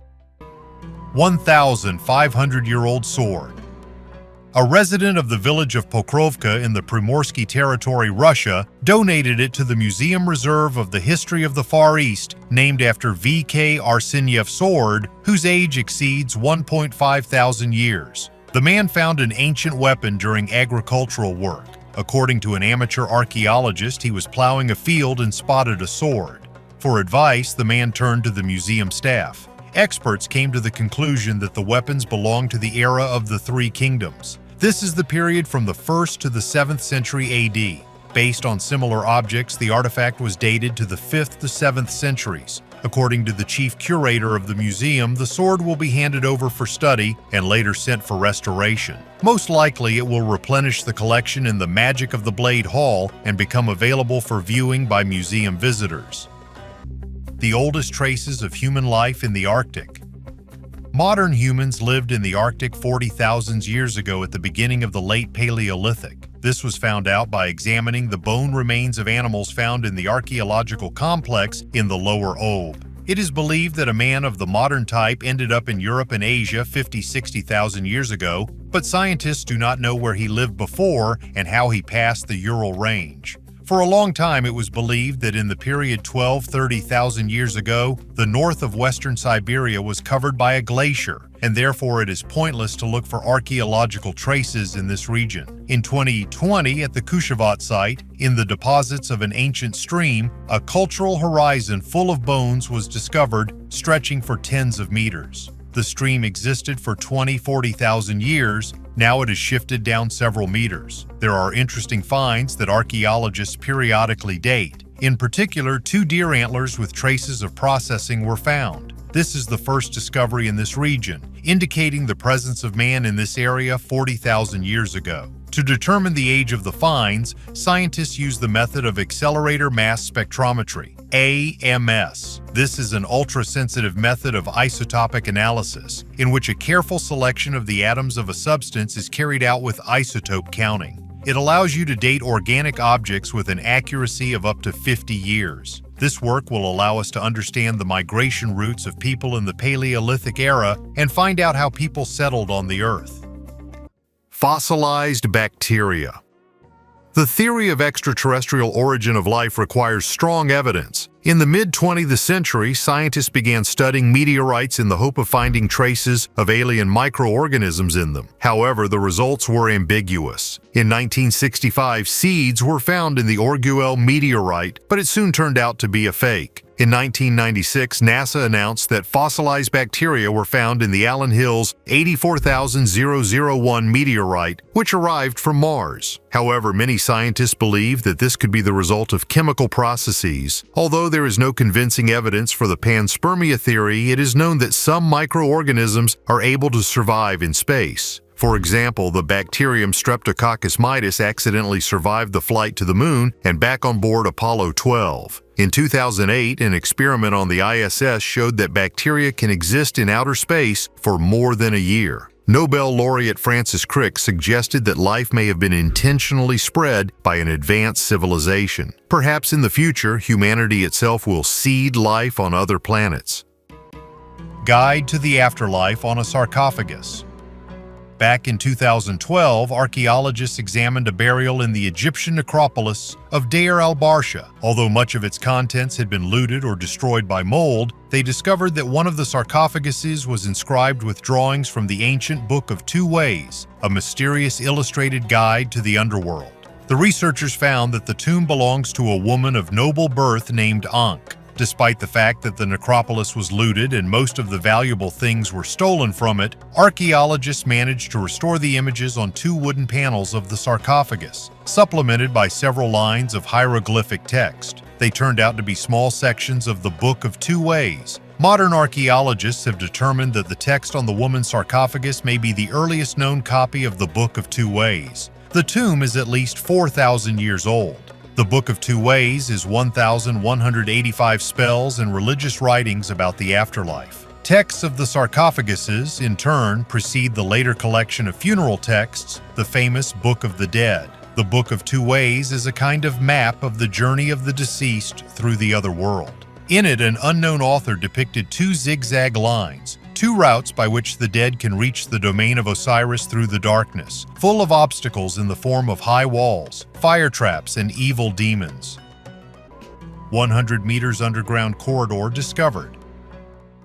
1,500-year-old sword. A resident of the village of Pokrovka in the Primorsky territory, Russia, donated it to the Museum Reserve of the History of the Far East, named after V.K. Arsenyev's sword, whose age exceeds 1.5 thousand years. The man found an ancient weapon during agricultural work. According to an amateur archaeologist, he was plowing a field and spotted a sword. For advice, the man turned to the museum staff. Experts came to the conclusion that the weapons belonged to the era of the Three Kingdoms. This is the period from the 1st to the 7th century AD. Based on similar objects, the artifact was dated to the 5th to 7th centuries. According to the chief curator of the museum, the sword will be handed over for study and later sent for restoration. Most likely, it will replenish the collection in the Magic of the Blade Hall and become available for viewing by museum visitors. The oldest traces of human life in the Arctic. Modern humans lived in the Arctic 40,000 years ago at the beginning of the late Paleolithic. This was found out by examining the bone remains of animals found in the archaeological complex in the Lower Ob. It is believed that a man of the modern type ended up in Europe and Asia 50-60,000 years ago, but scientists do not know where he lived before and how he passed the Ural Range. For a long time, it was believed that in the period 12-30,000 years ago, the north of western Siberia was covered by a glacier, and therefore it is pointless to look for archaeological traces in this region. In 2020, at the Kushavat site, in the deposits of an ancient stream, a cultural horizon full of bones was discovered, stretching for tens of meters. The stream existed for 40,000 years. Now it has shifted down several meters. There are interesting finds that archaeologists periodically date. In particular, 2 deer antlers with traces of processing were found. This is the first discovery in this region, indicating the presence of man in this area 40,000 years ago. To determine the age of the finds, scientists use the method of accelerator mass spectrometry, AMS. This is an ultra-sensitive method of isotopic analysis, in which a careful selection of the atoms of a substance is carried out with isotope counting. It allows you to date organic objects with an accuracy of up to 50 years. This work will allow us to understand the migration routes of people in the Paleolithic era and find out how people settled on the Earth. Fossilized bacteria. The theory of extraterrestrial origin of life requires strong evidence. In the mid-20th century, scientists began studying meteorites in the hope of finding traces of alien microorganisms in them. However, the results were ambiguous. In 1965, seeds were found in the Orgueil meteorite, but it soon turned out to be a fake. In 1996, NASA announced that fossilized bacteria were found in the Allen Hills 84001 meteorite, which arrived from Mars. However, many scientists believe that this could be the result of chemical processes. Although there is no convincing evidence for the panspermia theory, it is known that some microorganisms are able to survive in space. For example, the bacterium Streptococcus mitis accidentally survived the flight to the moon and back on board Apollo 12. In 2008, an experiment on the ISS showed that bacteria can exist in outer space for more than a year. Nobel laureate Francis Crick suggested that life may have been intentionally spread by an advanced civilization. Perhaps in the future, humanity itself will seed life on other planets. Guide to the Afterlife on a Sarcophagus. Back in 2012, archaeologists examined a burial in the Egyptian necropolis of Deir al-Barsha. Although much of its contents had been looted or destroyed by mold, they discovered that one of the sarcophaguses was inscribed with drawings from the ancient Book of Two Ways, a mysterious illustrated guide to the underworld. The researchers found that the tomb belongs to a woman of noble birth named Ankh. Despite the fact that the necropolis was looted and most of the valuable things were stolen from it, archaeologists managed to restore the images on two wooden panels of the sarcophagus, supplemented by several lines of hieroglyphic text. They turned out to be small sections of the Book of Two Ways. Modern archaeologists have determined that the text on the woman's sarcophagus may be the earliest known copy of the Book of Two Ways. The tomb is at least 4,000 years old. The Book of Two Ways is 1,185 spells and religious writings about the afterlife. Texts of the sarcophaguses, in turn, precede the later collection of funeral texts, the famous Book of the Dead. The Book of Two Ways is a kind of map of the journey of the deceased through the other world. In it, an unknown author depicted two zigzag lines, two routes by which the dead can reach the domain of Osiris through the darkness, full of obstacles in the form of high walls, fire traps, and evil demons. 100 meters underground corridor discovered.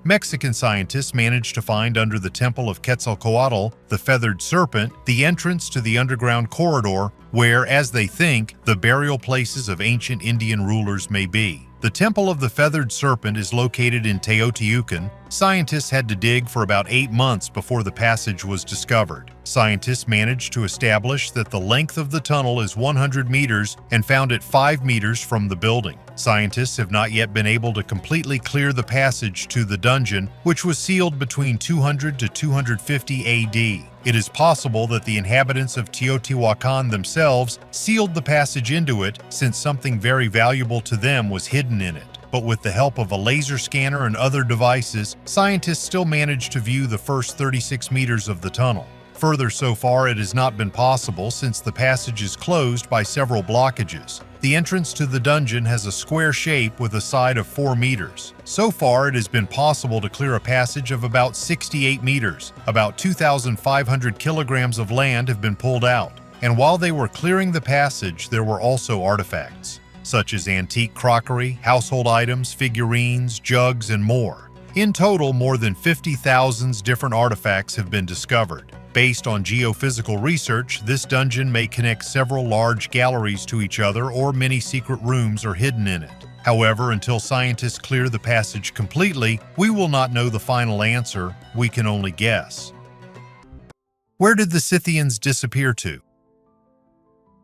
Mexican scientists managed to find under the temple of Quetzalcoatl, the feathered serpent, the entrance to the underground corridor where, as they think, the burial places of ancient Indian rulers may be. The Temple of the Feathered Serpent is located in Teotihuacan. Scientists had to dig for about 8 months before the passage was discovered. Scientists managed to establish that the length of the tunnel is 100 meters and found it 5 meters from the building. Scientists have not yet been able to completely clear the passage to the dungeon, which was sealed between 200 to 250 AD. It is possible that the inhabitants of Teotihuacan themselves sealed the passage into it, since something very valuable to them was hidden in it. But with the help of a laser scanner and other devices, scientists still managed to view the first 36 meters of the tunnel. Further, so far it has not been possible since the passage is closed by several blockages. The entrance to the dungeon has a square shape with a side of 4 meters. So far, it has been possible to clear a passage of about 68 meters. About 2,500 kilograms of land have been pulled out. And while they were clearing the passage, there were also artifacts, such as antique crockery, household items, figurines, jugs, and more. In total, more than 50,000 different artifacts have been discovered. Based on geophysical research, this dungeon may connect several large galleries to each other, or many secret rooms are hidden in it. However, until scientists clear the passage completely, we will not know the final answer. We can only guess. Where did the Scythians disappear to?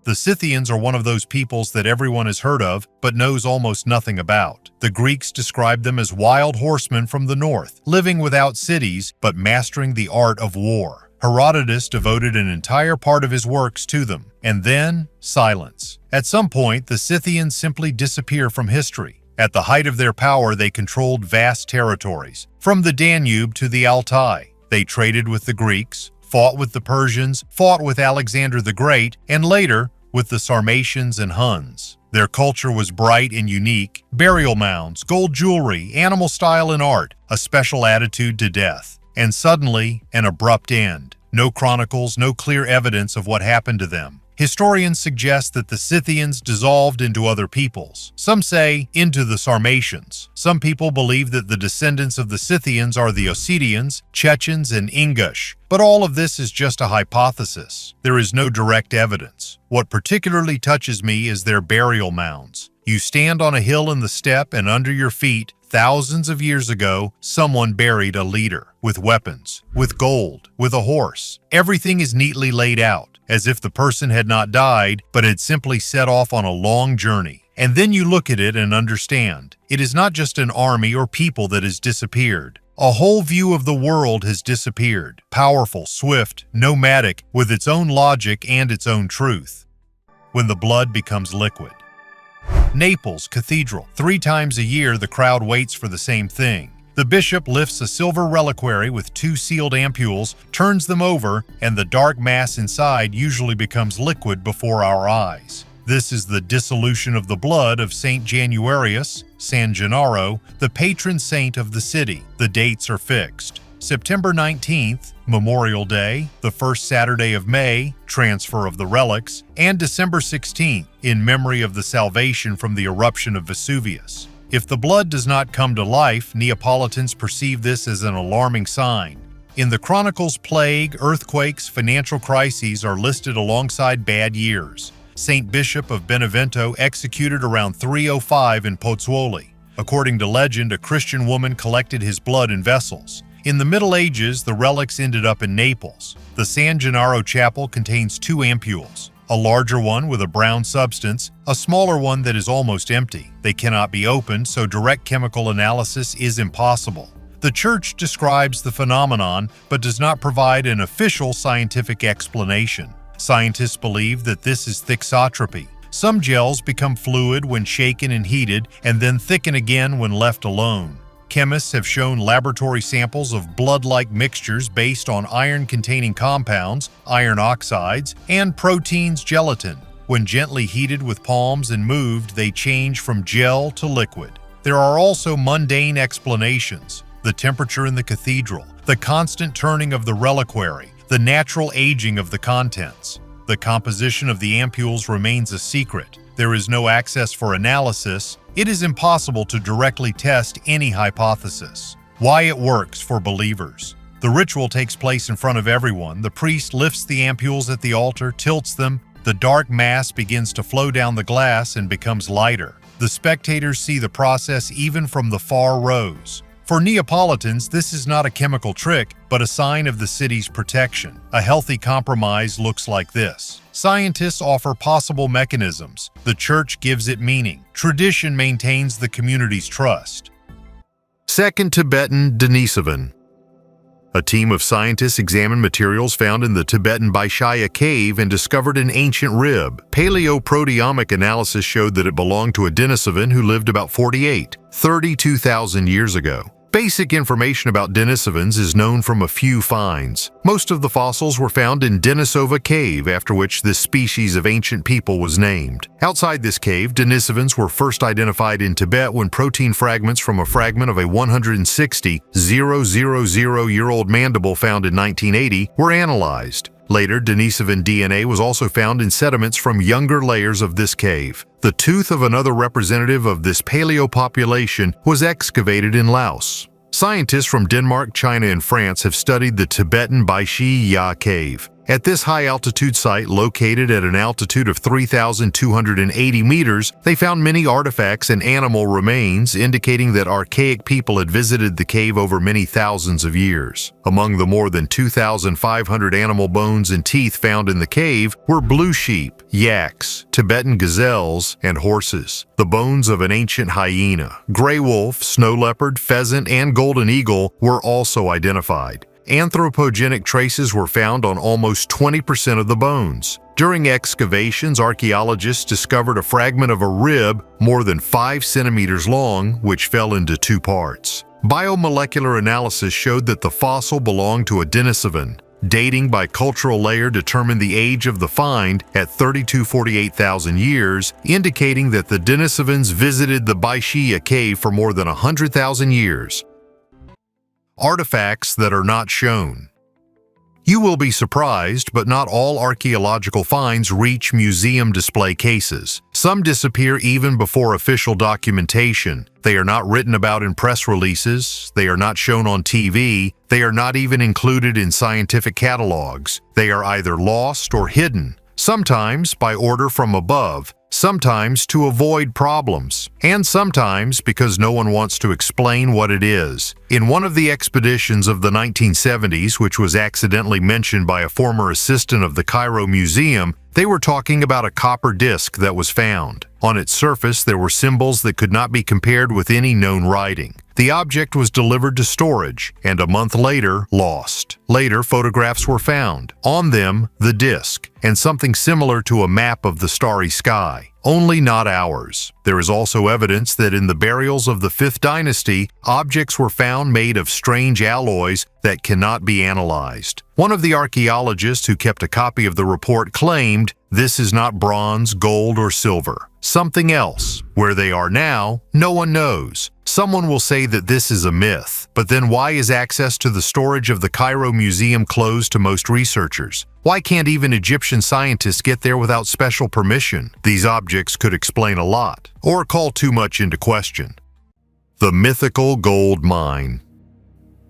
The Scythians are one of those peoples that everyone has heard of, but knows almost nothing about. The Greeks described them as wild horsemen from the north, living without cities, but mastering the art of war. Herodotus devoted an entire part of his works to them. And then, silence. At some point, the Scythians simply disappear from history. At the height of their power, they controlled vast territories, from the Danube to the Altai. They traded with the Greeks, fought with the Persians, fought with Alexander the Great, and later, with the Sarmatians and Huns. Their culture was bright and unique: burial mounds, gold jewelry, animal style and art, a special attitude to death. And suddenly, an abrupt end. No chronicles, no clear evidence of what happened to them. Historians suggest that the Scythians dissolved into other peoples. Some say into the Sarmatians. Some people believe that the descendants of the Scythians are the Ossetians, Chechens, and Ingush. But all of this is just a hypothesis. There is no direct evidence. What particularly touches me is their burial mounds. You stand on a hill in the steppe, and under your feet, thousands of years ago, someone buried a leader, with weapons, with gold, with a horse. Everything is neatly laid out, as if the person had not died, but had simply set off on a long journey. And then you look at it and understand. It is not just an army or people that has disappeared. A whole view of the world has disappeared. Powerful, swift, nomadic, with its own logic and its own truth. When the blood becomes liquid. Naples Cathedral. 3 times a year, the crowd waits for the same thing. The bishop lifts a silver reliquary with 2 sealed ampoules, turns them over, and the dark mass inside usually becomes liquid before our eyes. This is the dissolution of the blood of Saint Januarius, San Gennaro, the patron saint of the city. The dates are fixed. September 19th, Memorial Day, the first Saturday of May, transfer of the relics, and December 16th, in memory of the salvation from the eruption of Vesuvius. If the blood does not come to life, Neapolitans perceive this as an alarming sign. In the chronicles, plague, earthquakes, financial crises are listed alongside bad years. Saint Bishop of Benevento executed around 305 in Pozzuoli. According to legend, a Christian woman collected his blood in vessels. In the Middle Ages, the relics ended up in Naples. The San Gennaro chapel contains 2 ampoules, a larger one with a brown substance, a smaller one that is almost empty. They cannot be opened, so direct chemical analysis is impossible. The Church describes the phenomenon, but does not provide an official scientific explanation. Scientists believe that this is thixotropy. Some gels become fluid when shaken and heated, and then thicken again when left alone. Chemists have shown laboratory samples of blood-like mixtures based on iron-containing compounds, iron oxides, and proteins gelatin. When gently heated with palms and moved, they change from gel to liquid. There are also mundane explanations: the temperature in the cathedral, the constant turning of the reliquary, the natural aging of the contents. The composition of the ampoules remains a secret. There is no access for analysis. It is impossible to directly test any hypothesis. Why it works for believers. The ritual takes place in front of everyone. The priest lifts the ampoules at the altar, tilts them. The dark mass begins to flow down the glass and becomes lighter. The spectators see the process even from the far rows. For Neapolitans, this is not a chemical trick, but a sign of the city's protection. A healthy compromise looks like this. Scientists offer possible mechanisms. The Church gives it meaning. Tradition maintains the community's trust. Second Tibetan Denisovan. A team of scientists examined materials found in the Tibetan Baishya cave and discovered an ancient rib. Paleoproteomic analysis showed that it belonged to a Denisovan who lived about 32,000 years ago. Basic information about Denisovans is known from a few finds. Most of the fossils were found in Denisova cave, after which this species of ancient people was named. Outside this cave, Denisovans were first identified in Tibet when protein fragments from a fragment of a 160,000-year-old mandible found in 1980 were analyzed. Later, Denisovan DNA was also found in sediments from younger layers of this cave. The tooth of another representative of this paleopopulation was excavated in Laos. Scientists from Denmark, China, and France have studied the Tibetan Baishya cave. At this high-altitude site, located at an altitude of 3,280 meters, they found many artifacts and animal remains, indicating that archaic people had visited the cave over many thousands of years. Among the more than 2,500 animal bones and teeth found in the cave were blue sheep, yaks, Tibetan gazelles, and horses. The bones of an ancient hyena, gray wolf, snow leopard, pheasant, and golden eagle were also identified. Anthropogenic traces were found on almost 20% of the bones. During excavations, archaeologists discovered a fragment of a rib more than 5 centimeters long, which fell into 2 parts. Biomolecular analysis showed that the fossil belonged to a Denisovan. Dating by cultural layer determined the age of the find at 48,000 years, indicating that the Denisovans visited the Baishya cave for more than 100,000 years. Artifacts that are not shown. You will be surprised, but not all archaeological finds reach museum display cases. Some disappear even before official documentation. They are not written about in press releases, they are not shown on TV, they are not even included in scientific catalogs. They are either lost or hidden, sometimes by order from above, sometimes to avoid problems, and sometimes because no one wants to explain what it is. In one of the expeditions of the 1970s, which was accidentally mentioned by a former assistant of the Cairo Museum, they were talking about a copper disc that was found. On its surface, there were symbols that could not be compared with any known writing. The object was delivered to storage, and a month later, lost. Later, photographs were found. On them, the disc, and something similar to a map of the starry sky. Only not ours. There is also evidence that in the burials of the 5th dynasty, objects were found made of strange alloys that cannot be analyzed. One of the archaeologists who kept a copy of the report claimed, "This is not bronze, gold, or silver. Something else. Where they are now, no one knows." Someone will say that this is a myth, but then why is access to the storage of the Cairo Museum closed to most researchers? Why can't even Egyptian scientists get there without special permission? These objects could explain a lot, or call too much into question. The mythical gold mine.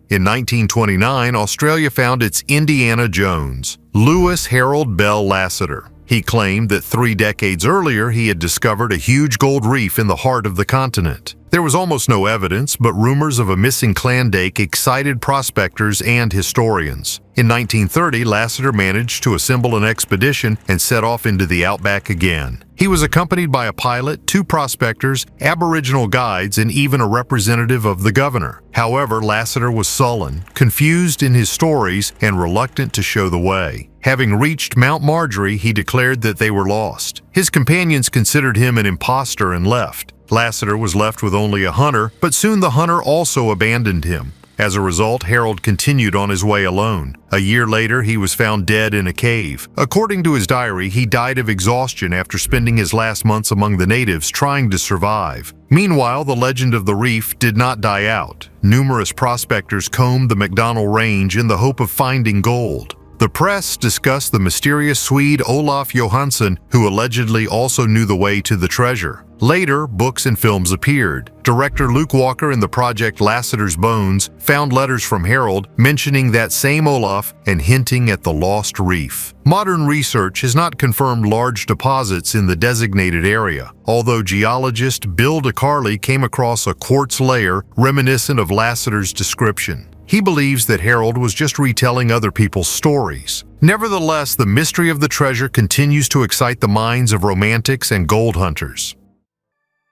In 1929, Australia found its Indiana Jones, Lewis Harold Bell Lasseter. He claimed that 3 decades earlier he had discovered a huge gold reef in the heart of the continent. There was almost no evidence, but rumors of a missing Klondike excited prospectors and historians. In 1930, Lasseter managed to assemble an expedition and set off into the outback again. He was accompanied by a pilot, 2 prospectors, Aboriginal guides, and even a representative of the governor. However, Lasseter was sullen, confused in his stories, and reluctant to show the way. Having reached Mount Marjorie, he declared that they were lost. His companions considered him an imposter and left. Lasseter was left with only a hunter, but soon the hunter also abandoned him. As a result, Harold continued on his way alone. A year later, he was found dead in a cave. According to his diary, he died of exhaustion after spending his last months among the natives trying to survive. Meanwhile, the legend of the reef did not die out. Numerous prospectors combed the McDonnell Range in the hope of finding gold. The press discussed the mysterious Swede Olof Johansson, who allegedly also knew the way to the treasure. Later, books and films appeared. Director Luke Walker in the project Lasseter's Bones found letters from Harold mentioning that same Olaf and hinting at the lost reef. Modern research has not confirmed large deposits in the designated area, although geologist Bill DeCarly came across a quartz layer reminiscent of Lasseter's description. He believes that Harold was just retelling other people's stories. Nevertheless, the mystery of the treasure continues to excite the minds of romantics and gold hunters.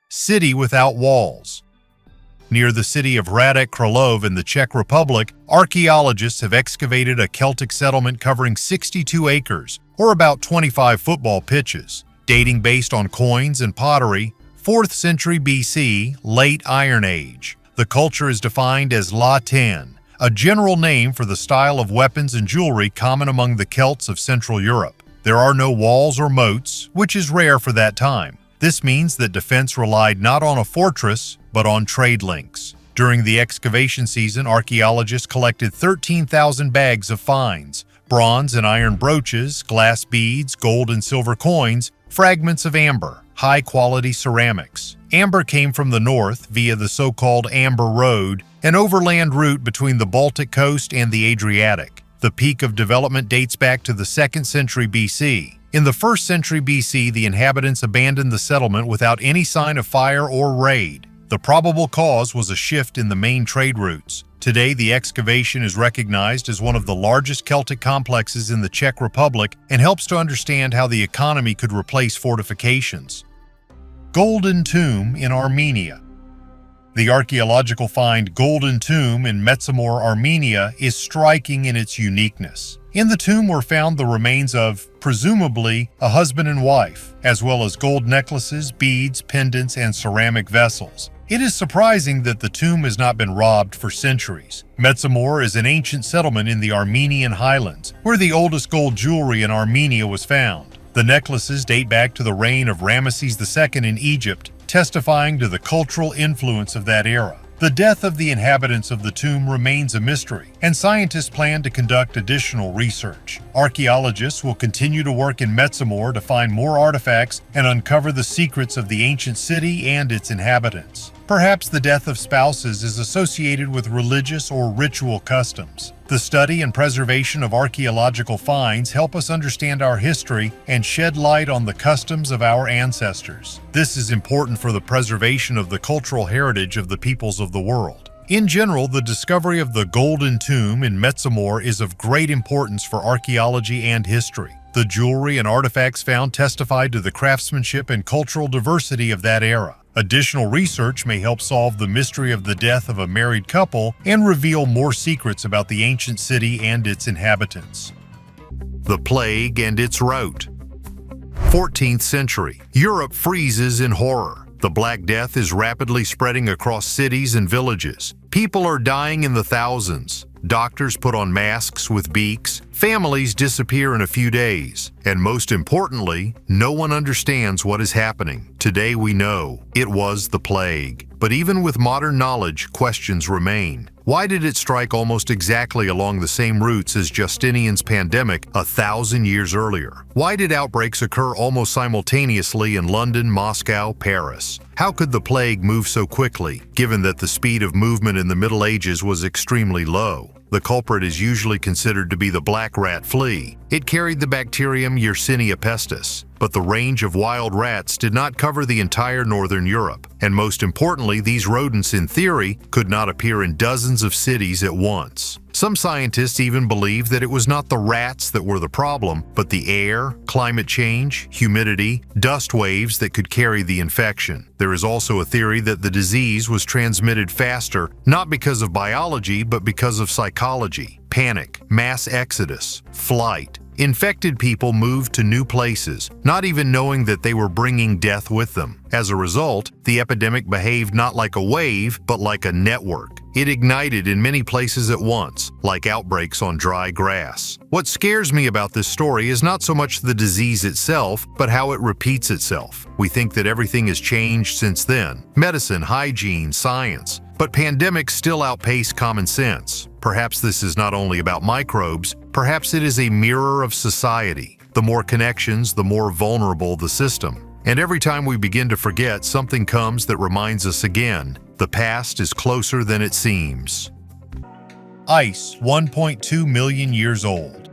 City without walls. Near the city of Hradec Králové in the Czech Republic, archaeologists have excavated a Celtic settlement covering 62 acres, or about 25 football pitches, dating based on coins and pottery, 4th century BC, late Iron Age. The culture is defined as La Ten, a general name for the style of weapons and jewelry common among the Celts of Central Europe. There are no walls or moats, which is rare for that time. This means that defense relied not on a fortress, but on trade links. During the excavation season, archaeologists collected 13,000 bags of finds, bronze and iron brooches, glass beads, gold and silver coins, fragments of amber, high-quality ceramics. Amber came from the north via the so-called Amber Road, an overland route between the Baltic coast and the Adriatic. The peak of development dates back to the 2nd century BC. In the 1st century BC, the inhabitants abandoned the settlement without any sign of fire or raid. The probable cause was a shift in the main trade routes. Today, the excavation is recognized as one of the largest Celtic complexes in the Czech Republic and helps to understand how the economy could replace fortifications. Golden Tomb in Armenia. The archaeological find Golden Tomb in Metsamor, Armenia is striking in its uniqueness. In the tomb were found the remains of, presumably, a husband and wife, as well as gold necklaces, beads, pendants, and ceramic vessels. It is surprising that the tomb has not been robbed for centuries. Metsamor is an ancient settlement in the Armenian highlands, where the oldest gold jewelry in Armenia was found. The necklaces date back to the reign of Ramesses II in Egypt, testifying to the cultural influence of that era. The death of the inhabitants of the tomb remains a mystery, and scientists plan to conduct additional research. Archaeologists will continue to work in Metsamor to find more artifacts and uncover the secrets of the ancient city and its inhabitants. Perhaps the death of spouses is associated with religious or ritual customs. The study and preservation of archaeological finds help us understand our history and shed light on the customs of our ancestors. This is important for the preservation of the cultural heritage of the peoples of the world. In general, the discovery of the Golden Tomb in Metsamor is of great importance for archaeology and history. The jewelry and artifacts found testify to the craftsmanship and cultural diversity of that era. Additional research may help solve the mystery of the death of a married couple and reveal more secrets about the ancient city and its inhabitants. The Plague and its Route. 14th century. Europe freezes in horror. The Black Death is rapidly spreading across cities and villages. People are dying in the thousands. Doctors put on masks with beaks. Families disappear in a few days. And most importantly, no one understands what is happening. Today we know it was the plague. But even with modern knowledge, questions remain. Why did it strike almost exactly along the same routes as Justinian's pandemic 1,000 years earlier? Why did outbreaks occur almost simultaneously in London, Moscow, Paris? How could the plague move so quickly, given that the speed of movement in the Middle Ages was extremely low? The culprit is usually considered to be the black rat flea. It carried the bacterium Yersinia pestis, but the range of wild rats did not cover the entire northern Europe. And most importantly, these rodents, in theory, could not appear in dozens of cities at once. Some scientists even believe that it was not the rats that were the problem, but the air, climate change, humidity, dust waves that could carry the infection. There is also a theory that the disease was transmitted faster, not because of biology, but because of psychology. Panic, mass exodus, flight. Infected people moved to new places, not even knowing that they were bringing death with them. As a result, the epidemic behaved not like a wave, but like a network. It ignited in many places at once, like outbreaks on dry grass. What scares me about this story is not so much the disease itself, but how it repeats itself. We think that everything has changed since then: medicine, hygiene, science. But pandemics still outpace common sense. Perhaps this is not only about microbes, perhaps it is a mirror of society. The more connections, the more vulnerable the system. And every time we begin to forget, something comes that reminds us again: the past is closer than it seems. Ice, 1.2 million years old.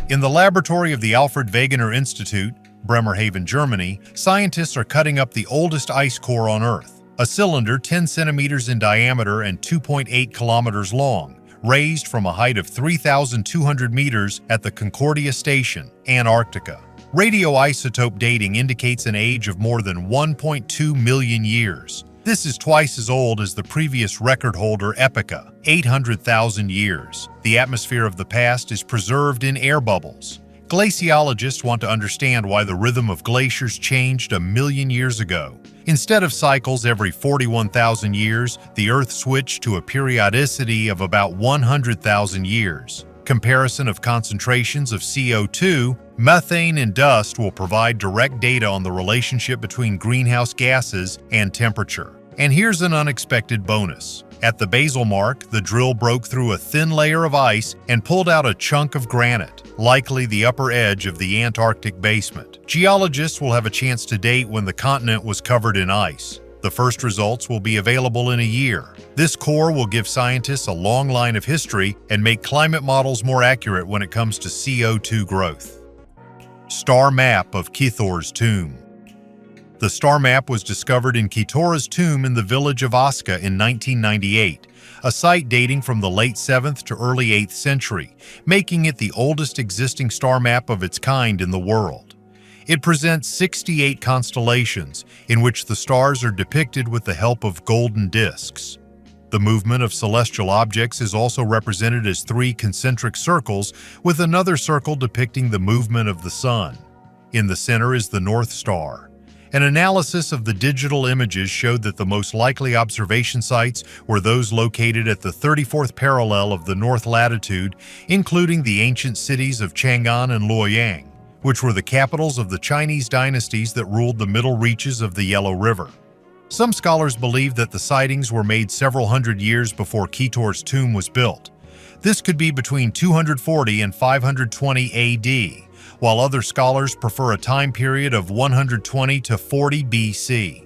In the laboratory of the Alfred Wegener Institute, Bremerhaven, Germany, scientists are cutting up the oldest ice core on Earth, a cylinder 10 centimeters in diameter and 2.8 kilometers long, raised from a height of 3,200 meters at the Concordia Station, Antarctica. Radioisotope dating indicates an age of more than 1.2 million years. This is twice as old as the previous record holder Epocha, 800,000 years. The atmosphere of the past is preserved in air bubbles. Glaciologists want to understand why the rhythm of glaciers changed 1 million years ago. Instead of cycles every 41,000 years, the Earth switched to a periodicity of about 100,000 years. Comparison of concentrations of CO2, methane, and dust will provide direct data on the relationship between greenhouse gases and temperature. And here's an unexpected bonus. At the basal mark, the drill broke through a thin layer of ice and pulled out a chunk of granite, likely the upper edge of the Antarctic basement. Geologists will have a chance to date when the continent was covered in ice. The first results will be available in a year. This core will give scientists a long line of history and make climate models more accurate when it comes to CO2 growth. Star map of Kitor's tomb. The star map was discovered in Kitor's tomb in the village of Aska in 1998, a site dating from the late 7th to early 8th century, making it the oldest existing star map of its kind in the world. It presents 68 constellations, in which the stars are depicted with the help of golden discs. The movement of celestial objects is also represented as 3 concentric circles, with another circle depicting the movement of the sun. In the center is the North Star. An analysis of the digital images showed that the most likely observation sites were those located at the 34th parallel of the north latitude, including the ancient cities of Chang'an and Luoyang, which were the capitals of the Chinese dynasties that ruled the middle reaches of the Yellow River. Some scholars believe that the sightings were made several hundred years before Kitor's tomb was built. This could be between 240 and 520 AD, while other scholars prefer a time period of 120 to 40 BC.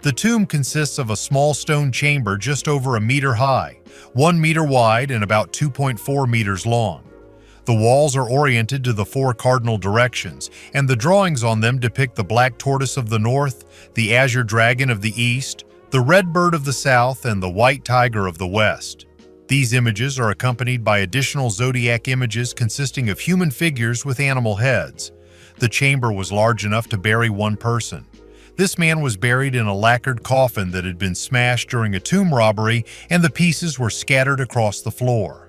The tomb consists of a small stone chamber just over a meter high, 1 meter wide and about 2.4 meters long. The walls are oriented to the 4 cardinal directions, and the drawings on them depict the black tortoise of the north, the azure dragon of the east, the red bird of the south, and the white tiger of the west. These images are accompanied by additional zodiac images consisting of human figures with animal heads. The chamber was large enough to bury one person. This man was buried in a lacquered coffin that had been smashed during a tomb robbery, and the pieces were scattered across the floor.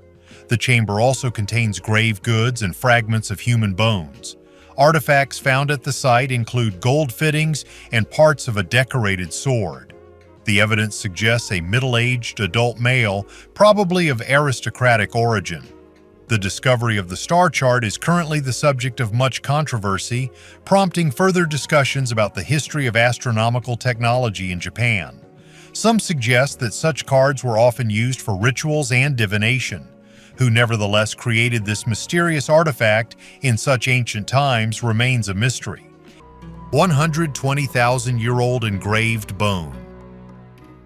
The chamber also contains grave goods and fragments of human bones. Artifacts found at the site include gold fittings and parts of a decorated sword. The evidence suggests a middle-aged adult male, probably of aristocratic origin. The discovery of the star chart is currently the subject of much controversy, prompting further discussions about the history of astronomical technology in Japan. Some suggest that such cards were often used for rituals and divination. Who nevertheless created this mysterious artifact in such ancient times remains a mystery. 120,000-year-old engraved bone.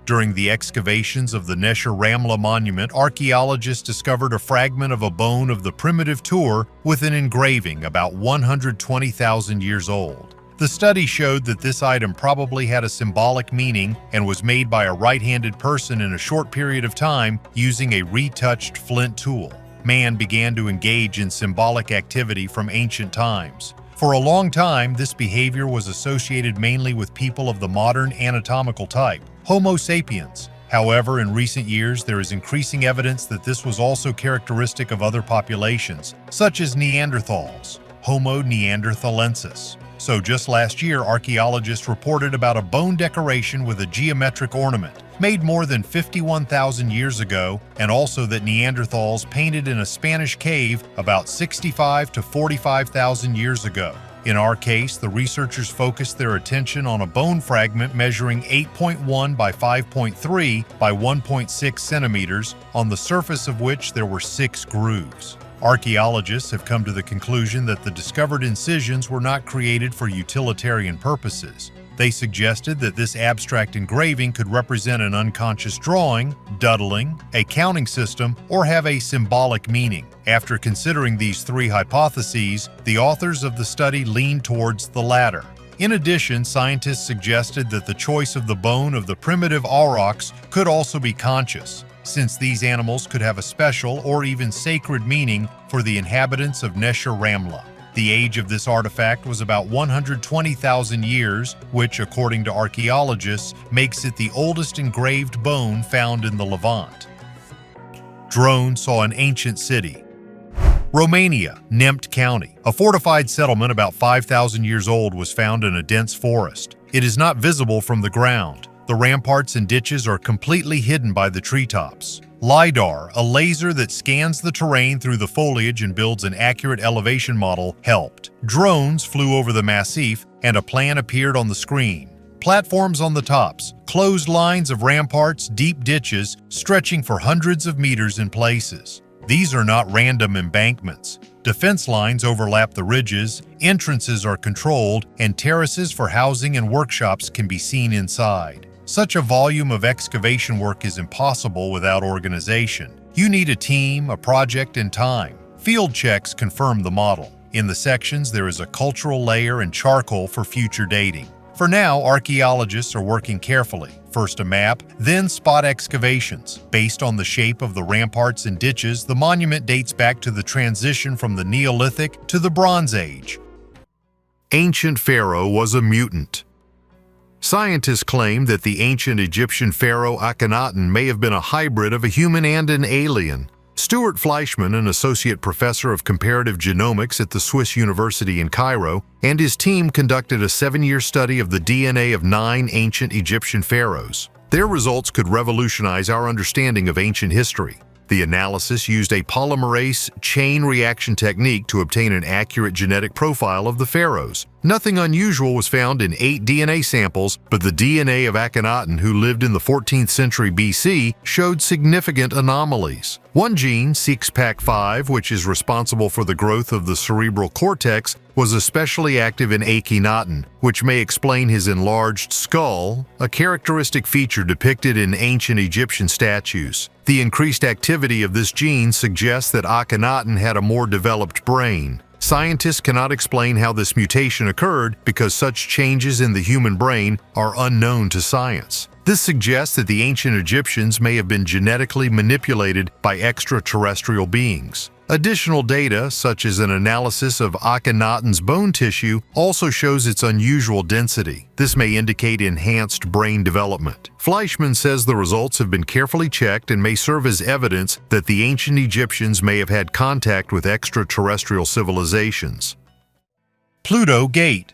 During the excavations of the Nesher-Ramla monument, archaeologists discovered a fragment of a bone of the primitive Tur with an engraving about 120,000 years old. The study showed that this item probably had a symbolic meaning and was made by a right-handed person in a short period of time using a retouched flint tool. Man began to engage in symbolic activity from ancient times. For a long time, this behavior was associated mainly with people of the modern anatomical type, Homo sapiens. However, in recent years, there is increasing evidence that this was also characteristic of other populations, such as Neanderthals, Homo neanderthalensis. So just last year, archaeologists reported about a bone decoration with a geometric ornament, made more than 51,000 years ago, and also that Neanderthals painted in a Spanish cave about 65 to 45,000 years ago. In our case, the researchers focused their attention on a bone fragment measuring 8.1 by 5.3 by 1.6 centimeters, on the surface of which there were 6 grooves. Archaeologists have come to the conclusion that the discovered incisions were not created for utilitarian purposes. They suggested that this abstract engraving could represent an unconscious drawing, doodling, a counting system, or have a symbolic meaning. After considering these 3 hypotheses, the authors of the study leaned towards the latter. In addition, scientists suggested that the choice of the bone of the primitive aurochs could also be conscious, since these animals could have a special or even sacred meaning for the inhabitants of Nesher-Ramla. The age of this artifact was about 120,000 years, which, according to archaeologists, makes it the oldest engraved bone found in the Levant. Drone saw an ancient city. Romania, Neamt County. A fortified settlement about 5,000 years old was found in a dense forest. It is not visible from the ground. The ramparts and ditches are completely hidden by the treetops. Lidar, a laser that scans the terrain through the foliage and builds an accurate elevation model, helped. Drones flew over the massif, and a plan appeared on the screen. Platforms on the tops, closed lines of ramparts, deep ditches, stretching for hundreds of meters in places. These are not random embankments. Defense lines overlap the ridges, entrances are controlled, and terraces for housing and workshops can be seen inside. Such a volume of excavation work is impossible without organization. You need a team, a project, and time. Field checks confirm the model. In the sections, there is a cultural layer and charcoal for future dating. For now, archaeologists are working carefully. First a map, then spot excavations. Based on the shape of the ramparts and ditches, the monument dates back to the transition from the Neolithic to the Bronze Age. Ancient pharaoh was a mutant. Scientists claim that the ancient Egyptian pharaoh Akhenaten may have been a hybrid of a human and an alien. Stuart Fleischmann, an associate professor of comparative genomics at the Swiss University in Cairo, and his team conducted a 7-year study of the DNA of 9 ancient Egyptian pharaohs. Their results could revolutionize our understanding of ancient history. The analysis used a polymerase chain reaction technique to obtain an accurate genetic profile of the pharaohs. Nothing unusual was found in 8 DNA samples, but the DNA of Akhenaten, who lived in the 14th century BC, showed significant anomalies. One gene, SEXPAC5, which is responsible for the growth of the cerebral cortex, was especially active in Akhenaten, which may explain his enlarged skull, a characteristic feature depicted in ancient Egyptian statues. The increased activity of this gene suggests that Akhenaten had a more developed brain. Scientists cannot explain how this mutation occurred because such changes in the human brain are unknown to science. This suggests that the ancient Egyptians may have been genetically manipulated by extraterrestrial beings. Additional data, such as an analysis of Akhenaten's bone tissue, also shows its unusual density. This may indicate enhanced brain development. Fleischmann says the results have been carefully checked and may serve as evidence that the ancient Egyptians may have had contact with extraterrestrial civilizations. Pluto Gate.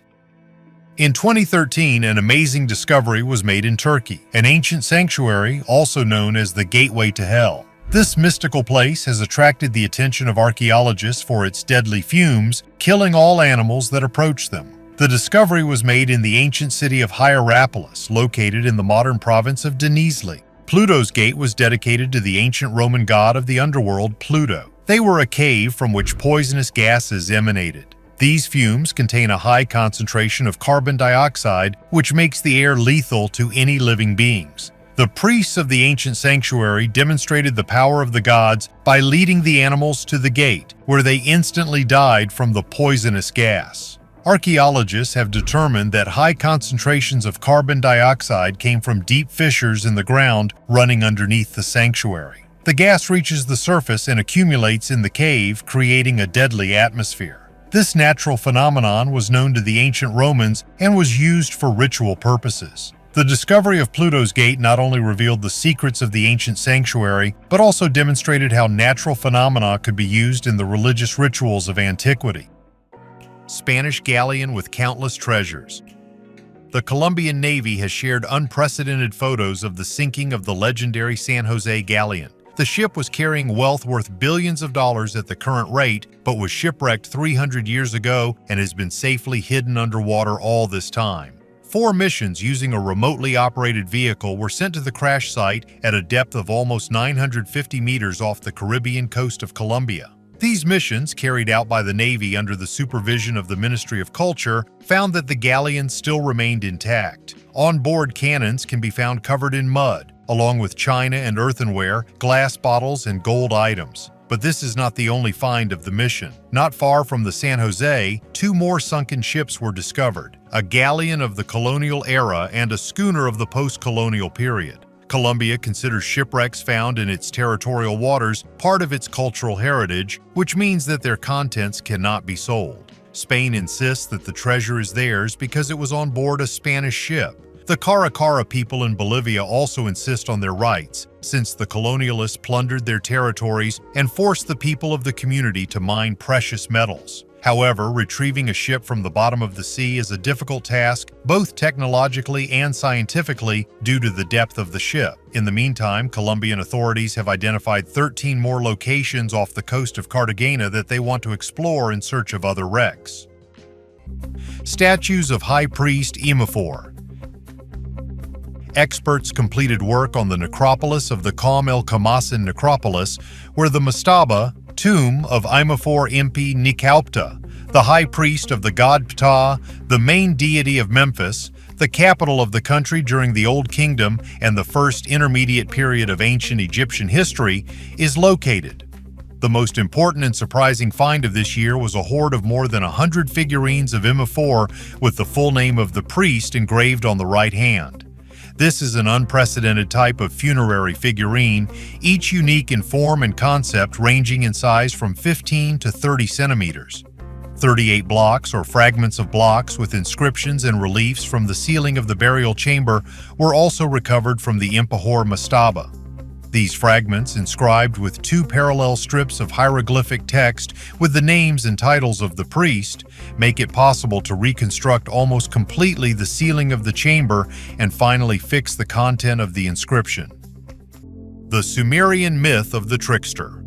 In 2013, an amazing discovery was made in Turkey, an ancient sanctuary also known as the Gateway to Hell. This mystical place has attracted the attention of archaeologists for its deadly fumes, killing all animals that approach them. The discovery was made in the ancient city of Hierapolis, located in the modern province of Denizli. Pluto's gate was dedicated to the ancient Roman god of the underworld, Pluto. They were a cave from which poisonous gases emanated. These fumes contain a high concentration of carbon dioxide, which makes the air lethal to any living beings. The priests of the ancient sanctuary demonstrated the power of the gods by leading the animals to the gate, where they instantly died from the poisonous gas. Archaeologists have determined that high concentrations of carbon dioxide came from deep fissures in the ground running underneath the sanctuary. The gas reaches the surface and accumulates in the cave, creating a deadly atmosphere. This natural phenomenon was known to the ancient Romans and was used for ritual purposes. The discovery of Pluto's gate not only revealed the secrets of the ancient sanctuary, but also demonstrated how natural phenomena could be used in the religious rituals of antiquity. Spanish galleon with countless treasures. The Colombian Navy has shared unprecedented photos of the sinking of the legendary San Jose galleon. The ship was carrying wealth worth billions of dollars at the current rate, but was shipwrecked 300 years ago and has been safely hidden underwater all this time. 4 missions using a remotely operated vehicle were sent to the crash site at a depth of almost 950 meters off the Caribbean coast of Colombia. These missions, carried out by the Navy under the supervision of the Ministry of Culture, found that the galleon still remained intact. On-board cannons can be found covered in mud, along with china and earthenware, glass bottles, and gold items. But this is not the only find of the mission. Not far from the San Jose, 2 more sunken ships were discovered, a galleon of the colonial era and a schooner of the post-colonial period. Colombia considers shipwrecks found in its territorial waters part of its cultural heritage, which means that their contents cannot be sold. Spain insists that the treasure is theirs because it was on board a Spanish ship. The Caracara people in Bolivia also insist on their rights, since the colonialists plundered their territories and forced the people of the community to mine precious metals. However, retrieving a ship from the bottom of the sea is a difficult task, both technologically and scientifically, due to the depth of the ship. In the meantime, Colombian authorities have identified 13 more locations off the coast of Cartagena that they want to explore in search of other wrecks. Statues of High Priest Imhofor. Experts completed work on the necropolis of the Qam el-Kamasin necropolis, where the mastaba, tomb of Imhofor Impi Nikhaupta, the high priest of the god Ptah, the main deity of Memphis, the capital of the country during the Old Kingdom and the first intermediate period of ancient Egyptian history, is located. The most important and surprising find of this year was a hoard of more than 100 figurines of Imhofor with the full name of the priest engraved on the right hand. This is an unprecedented type of funerary figurine, each unique in form and concept, ranging in size from 15 to 30 centimeters. 38 blocks or fragments of blocks with inscriptions and reliefs from the ceiling of the burial chamber were also recovered from the Imhofor mastaba. These fragments, inscribed with 2 parallel strips of hieroglyphic text with the names and titles of the priest, make it possible to reconstruct almost completely the ceiling of the chamber and finally fix the content of the inscription. The Sumerian myth of the trickster.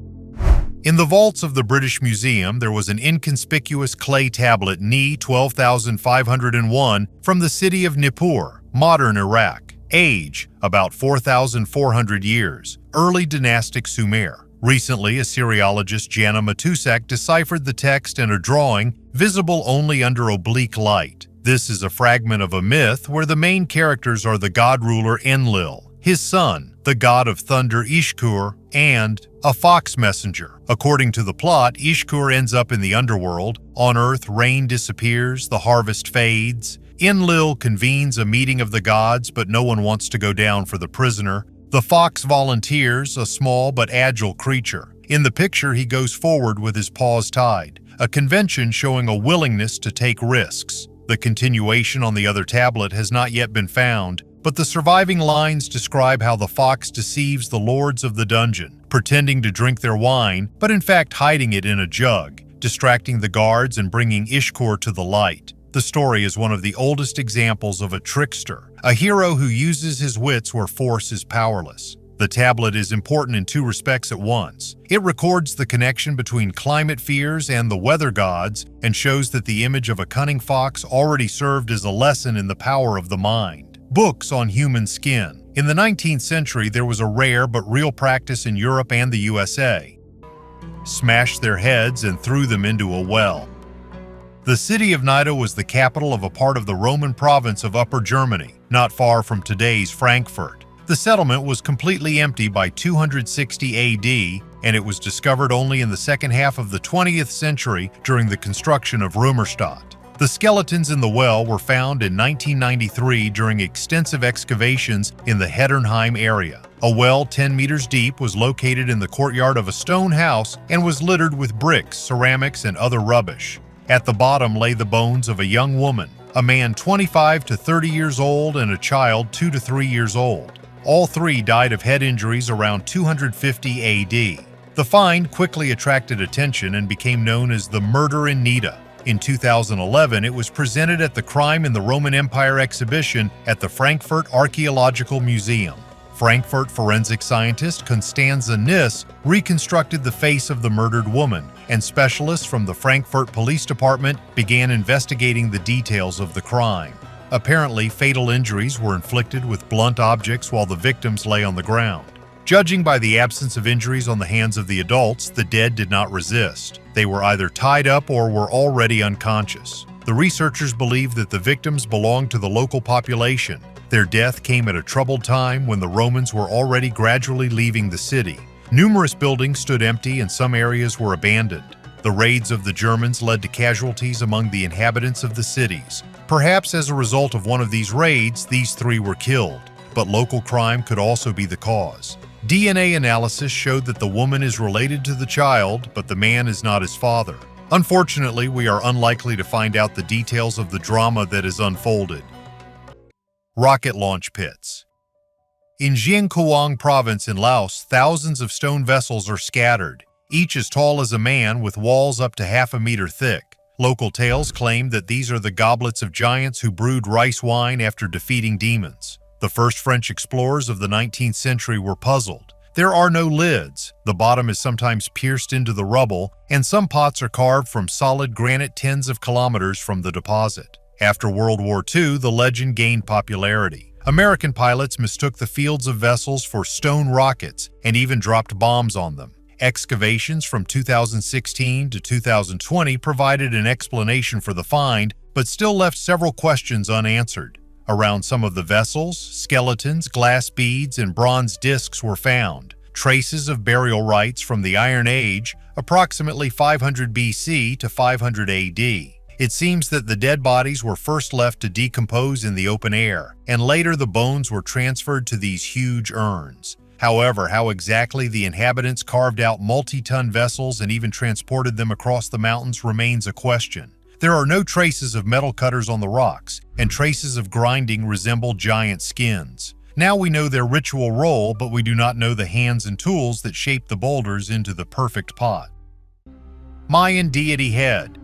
In the vaults of the British Museum, there was an inconspicuous clay tablet Ni 12501 from the city of Nippur, modern Iraq. Age, about 4,400 years, early dynastic Sumer. Recently, Assyriologist Jana Matusak deciphered the text in a drawing visible only under oblique light. This is a fragment of a myth where the main characters are the god ruler Enlil, his son, the god of thunder Ishkur, and a fox messenger. According to the plot, Ishkur ends up in the underworld. On Earth, rain disappears, the harvest fades. Enlil convenes a meeting of the gods, but no one wants to go down for the prisoner. The fox volunteers, a small but agile creature. In the picture, he goes forward with his paws tied, a convention showing a willingness to take risks. The continuation on the other tablet has not yet been found, but the surviving lines describe how the fox deceives the lords of the dungeon, pretending to drink their wine, but in fact hiding it in a jug, distracting the guards and bringing Ishkur to the light. The story is one of the oldest examples of a trickster, a hero who uses his wits where force is powerless. The tablet is important in two respects at once. It records the connection between climate fears and the weather gods and shows that the image of a cunning fox already served as a lesson in the power of the mind. Books on human skin. In the 19th century, there was a rare but real practice in Europe and the USA. Smashed their heads and threw them into a well. The city of Nida was the capital of a part of the Roman province of Upper Germany, not far from today's Frankfurt. The settlement was completely empty by 260 AD, and it was discovered only in the second half of the 20th century during the construction of Römerstadt. The skeletons in the well were found in 1993 during extensive excavations in the Heddernheim area. A well 10 meters deep was located in the courtyard of a stone house and was littered with bricks, ceramics, and other rubbish. At the bottom lay the bones of a young woman, a man 25 to 30 years old, and a child 2 to 3 years old. All three died of head injuries around 250 AD. The find quickly attracted attention and became known as the Murder in Nida. In 2011, it was presented at the Crime in the Roman Empire exhibition at the Frankfurt Archaeological Museum. Frankfurt forensic scientist Constanze Niss reconstructed the face of the murdered woman, and specialists from the Frankfurt Police Department began investigating the details of the crime. Apparently, fatal injuries were inflicted with blunt objects while the victims lay on the ground. Judging by the absence of injuries on the hands of the adults, the dead did not resist. They were either tied up or were already unconscious. The researchers believe that the victims belonged to the local population. Their death came at a troubled time when the Romans were already gradually leaving the city. Numerous buildings stood empty and some areas were abandoned. The raids of the Germans led to casualties among the inhabitants of the cities. Perhaps as a result of one of these raids, these three were killed, but local crime could also be the cause. DNA analysis showed that the woman is related to the child, but the man is not his father. Unfortunately, we are unlikely to find out the details of the drama that is unfolded. Rocket launch pits. In Jiangkuang province in Laos, thousands of stone vessels are scattered, each as tall as a man with walls up to half a meter thick. Local tales claim that these are the goblets of giants who brewed rice wine after defeating demons. The first French explorers of the 19th century were puzzled. There are no lids, the bottom is sometimes pierced into the rubble, and some pots are carved from solid granite tens of kilometers from the deposit. After World War II, the legend gained popularity. American pilots mistook the fields of vessels for stone rockets and even dropped bombs on them. Excavations from 2016 to 2020 provided an explanation for the find, but still left several questions unanswered. Around some of the vessels, skeletons, glass beads, and bronze discs were found. Traces of burial rites from the Iron Age, approximately 500 BC to 500 AD. It seems that the dead bodies were first left to decompose in the open air, and later the bones were transferred to these huge urns. However, how exactly the inhabitants carved out multi-ton vessels and even transported them across the mountains remains a question. There are no traces of metal cutters on the rocks, and traces of grinding resemble giant skins. Now we know their ritual role, but we do not know the hands and tools that shaped the boulders into the perfect pot. Mayan deity head.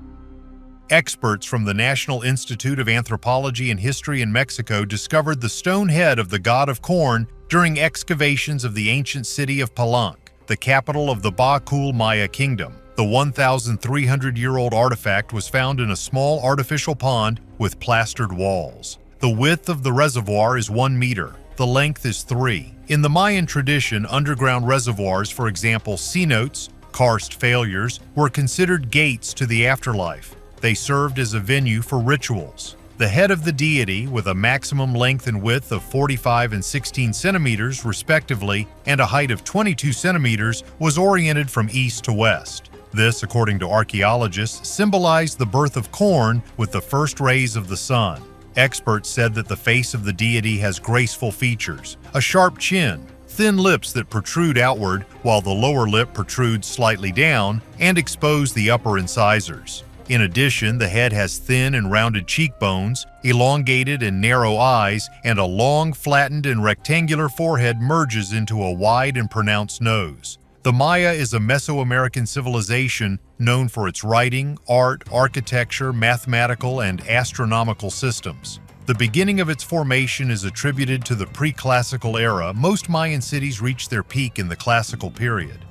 Experts from the National Institute of Anthropology and History in Mexico discovered the stone head of the god of corn during excavations of the ancient city of Palenque, the capital of the Ba-Kul Maya kingdom. The 1,300-year-old artifact was found in a small artificial pond with plastered walls. The width of the reservoir is 1 meter. The length is 3. In the Mayan tradition, underground reservoirs, for example cenotes, karst failures, were considered gates to the afterlife. They served as a venue for rituals. The head of the deity, with a maximum length and width of 45 and 16 centimeters respectively, and a height of 22 centimeters, was oriented from east to west. This, according to archaeologists, symbolized the birth of corn with the first rays of the sun. Experts said that the face of the deity has graceful features, a sharp chin, thin lips that protrude outward while the lower lip protrudes slightly down and expose the upper incisors. In addition, the head has thin and rounded cheekbones, elongated and narrow eyes, and a long, flattened and rectangular forehead merges into a wide and pronounced nose. The Maya is a Mesoamerican civilization known for its writing, art, architecture, mathematical, and astronomical systems. The beginning of its formation is attributed to the pre-classical era. Most Mayan cities reached their peak in the classical period.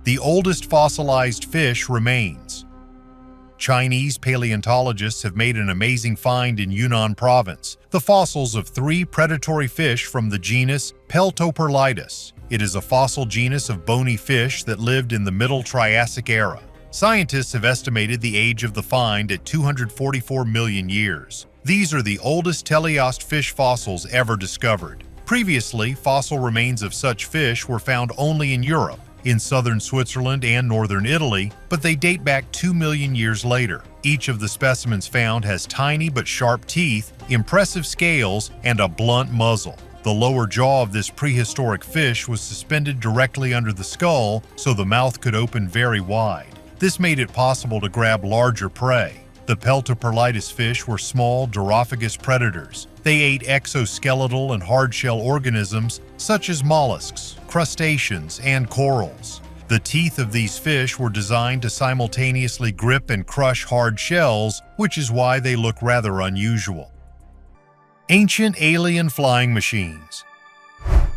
The oldest fossilized fish remains. Chinese paleontologists have made an amazing find in Yunnan province, the fossils of 3 predatory fish from the genus Peltoperlitis. It is a fossil genus of bony fish that lived in the Middle Triassic era. Scientists have estimated the age of the find at 244 million years. These are the oldest teleost fish fossils ever discovered. Previously, fossil remains of such fish were found only in Europe, in southern Switzerland and northern Italy, but they date back 2 million years later. Each of the specimens found has tiny but sharp teeth, impressive scales, and a blunt muzzle. The lower jaw of this prehistoric fish was suspended directly under the skull, so the mouth could open very wide. This made it possible to grab larger prey. The Peltoperlitis fish were small, durophagous predators. They ate exoskeletal and hard-shell organisms such as mollusks, crustaceans, and corals. The teeth of these fish were designed to simultaneously grip and crush hard shells, which is why they look rather unusual. Ancient alien flying machines.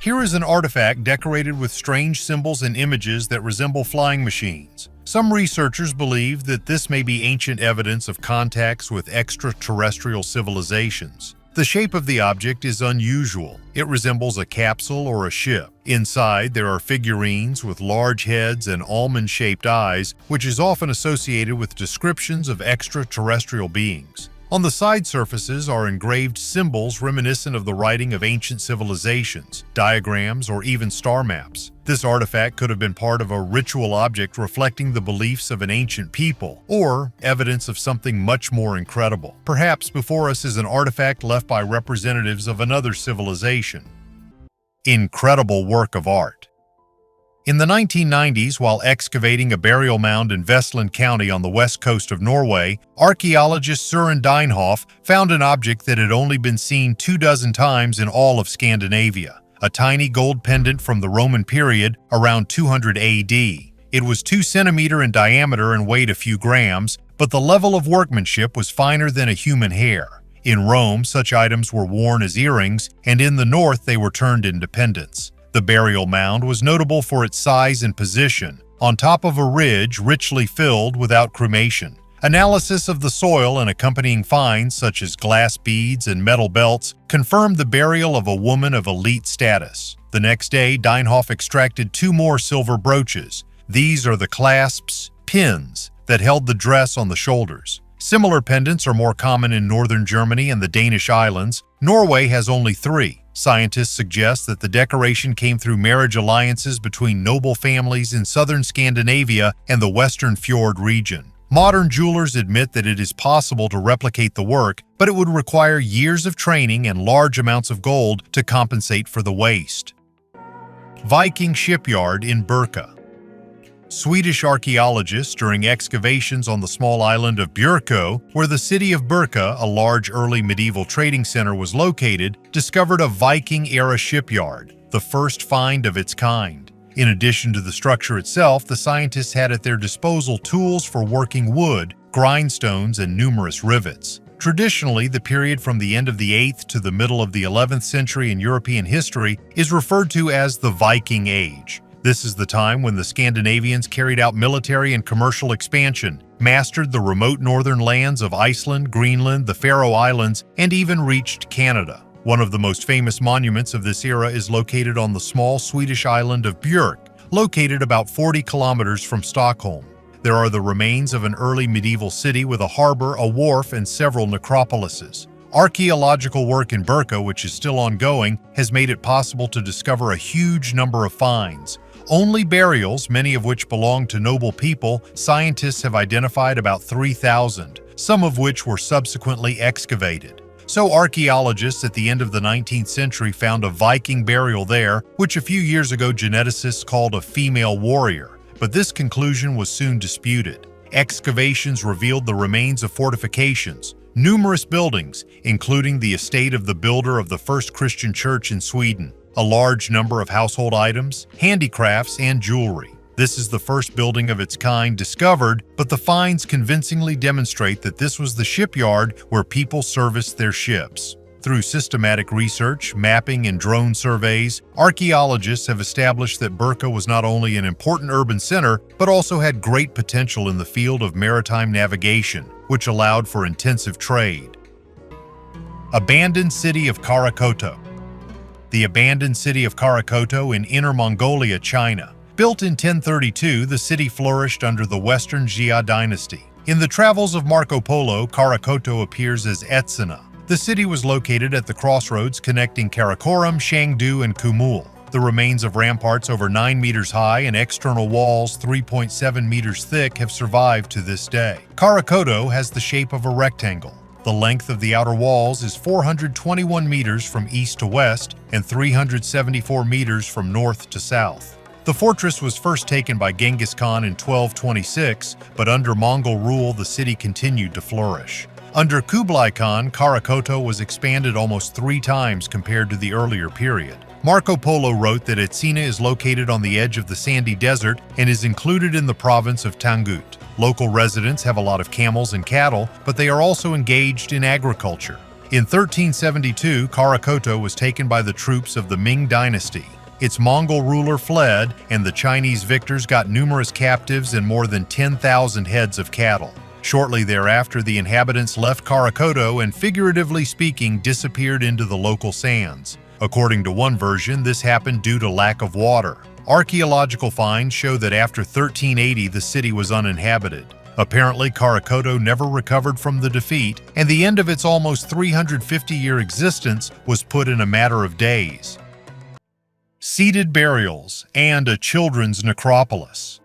Here is an artifact decorated with strange symbols and images that resemble flying machines. Some researchers believe that this may be ancient evidence of contacts with extraterrestrial civilizations. The shape of the object is unusual. It resembles a capsule or a ship. Inside, there are figurines with large heads and almond-shaped eyes, which is often associated with descriptions of extraterrestrial beings. On the side surfaces are engraved symbols reminiscent of the writing of ancient civilizations, diagrams, or even star maps. This artifact could have been part of a ritual object reflecting the beliefs of an ancient people, or evidence of something much more incredible. Perhaps before us is an artifact left by representatives of another civilization. Incredible work of art. In the 1990s, while excavating a burial mound in Vestland County on the west coast of Norway, archaeologist Søren Deinhoff found an object that had only been seen 24 times in all of Scandinavia, a tiny gold pendant from the Roman period around 200 AD. It was 2 centimeters in diameter and weighed a few grams, but the level of workmanship was finer than a human hair. In Rome, such items were worn as earrings, and in the north they were turned into pendants. The burial mound was notable for its size and position, on top of a ridge richly filled without cremation. Analysis of the soil and accompanying finds, such as glass beads and metal belts, confirmed the burial of a woman of elite status. The next day, Deinhoff extracted 2 more silver brooches. These are the clasps, pins, that held the dress on the shoulders. Similar pendants are more common in northern Germany and the Danish islands. Norway has only 3. Scientists suggest that the decoration came through marriage alliances between noble families in southern Scandinavia and the western fjord region. Modern jewelers admit that it is possible to replicate the work, but it would require years of training and large amounts of gold to compensate for the waste. Viking shipyard in Birka. Swedish archaeologists, during excavations on the small island of Björkö, where the city of Birka, a large early medieval trading center, was located, discovered a Viking-era shipyard, the first find of its kind. In addition to the structure itself, the scientists had at their disposal tools for working wood, grindstones, and numerous rivets. Traditionally, the period from the end of the 8th to the middle of the 11th century in European history is referred to as the Viking Age. This is the time when the Scandinavians carried out military and commercial expansion, mastered the remote northern lands of Iceland, Greenland, the Faroe Islands, and even reached Canada. One of the most famous monuments of this era is located on the small Swedish island of Björk, located about 40 kilometers from Stockholm. There are the remains of an early medieval city with a harbor, a wharf, and several necropolises. Archaeological work in Burka, which is still ongoing, has made it possible to discover a huge number of finds. Only burials, many of which belong to noble people, scientists have identified about 3,000, some of which were subsequently excavated. So archaeologists at the end of the 19th century found a Viking burial there, which a few years ago geneticists called a female warrior. But this conclusion was soon disputed. Excavations revealed the remains of fortifications, numerous buildings, including the estate of the builder of the first Christian church in Sweden, a large number of household items, handicrafts, and jewelry. This is the first building of its kind discovered, but the finds convincingly demonstrate that this was the shipyard where people serviced their ships. Through systematic research, mapping, and drone surveys, archaeologists have established that Burka was not only an important urban center, but also had great potential in the field of maritime navigation, which allowed for intensive trade. Abandoned city of Karakoto. The abandoned city of Karakoto in Inner Mongolia, China. Built in 1032, the city flourished under the Western Xia dynasty. In the travels of Marco Polo, Karakoto appears as Etsina. The city was located at the crossroads connecting Karakoram, Shangdu, and Kumul. The remains of ramparts over 9 meters high and external walls 3.7 meters thick have survived to this day. Karakoto has the shape of a rectangle. The length of the outer walls is 421 meters from east to west and 374 meters from north to south. The fortress was first taken by Genghis Khan in 1226, but under Mongol rule the city continued to flourish. Under Kublai Khan, Karakoto was expanded almost 3 times compared to the earlier period. Marco Polo wrote that Etsina is located on the edge of the sandy desert and is included in the province of Tangut. Local residents have a lot of camels and cattle, but they are also engaged in agriculture. In 1372, Karakoto was taken by the troops of the Ming dynasty. Its Mongol ruler fled, and the Chinese victors got numerous captives and more than 10,000 heads of cattle. Shortly thereafter, the inhabitants left Karakoto and, figuratively speaking, disappeared into the local sands. According to one version, this happened due to lack of water. Archaeological finds show that after 1380, the city was uninhabited. Apparently, Karakoto never recovered from the defeat, and the end of its almost 350-year existence was put in a matter of days. Seated burials and a children's necropolis.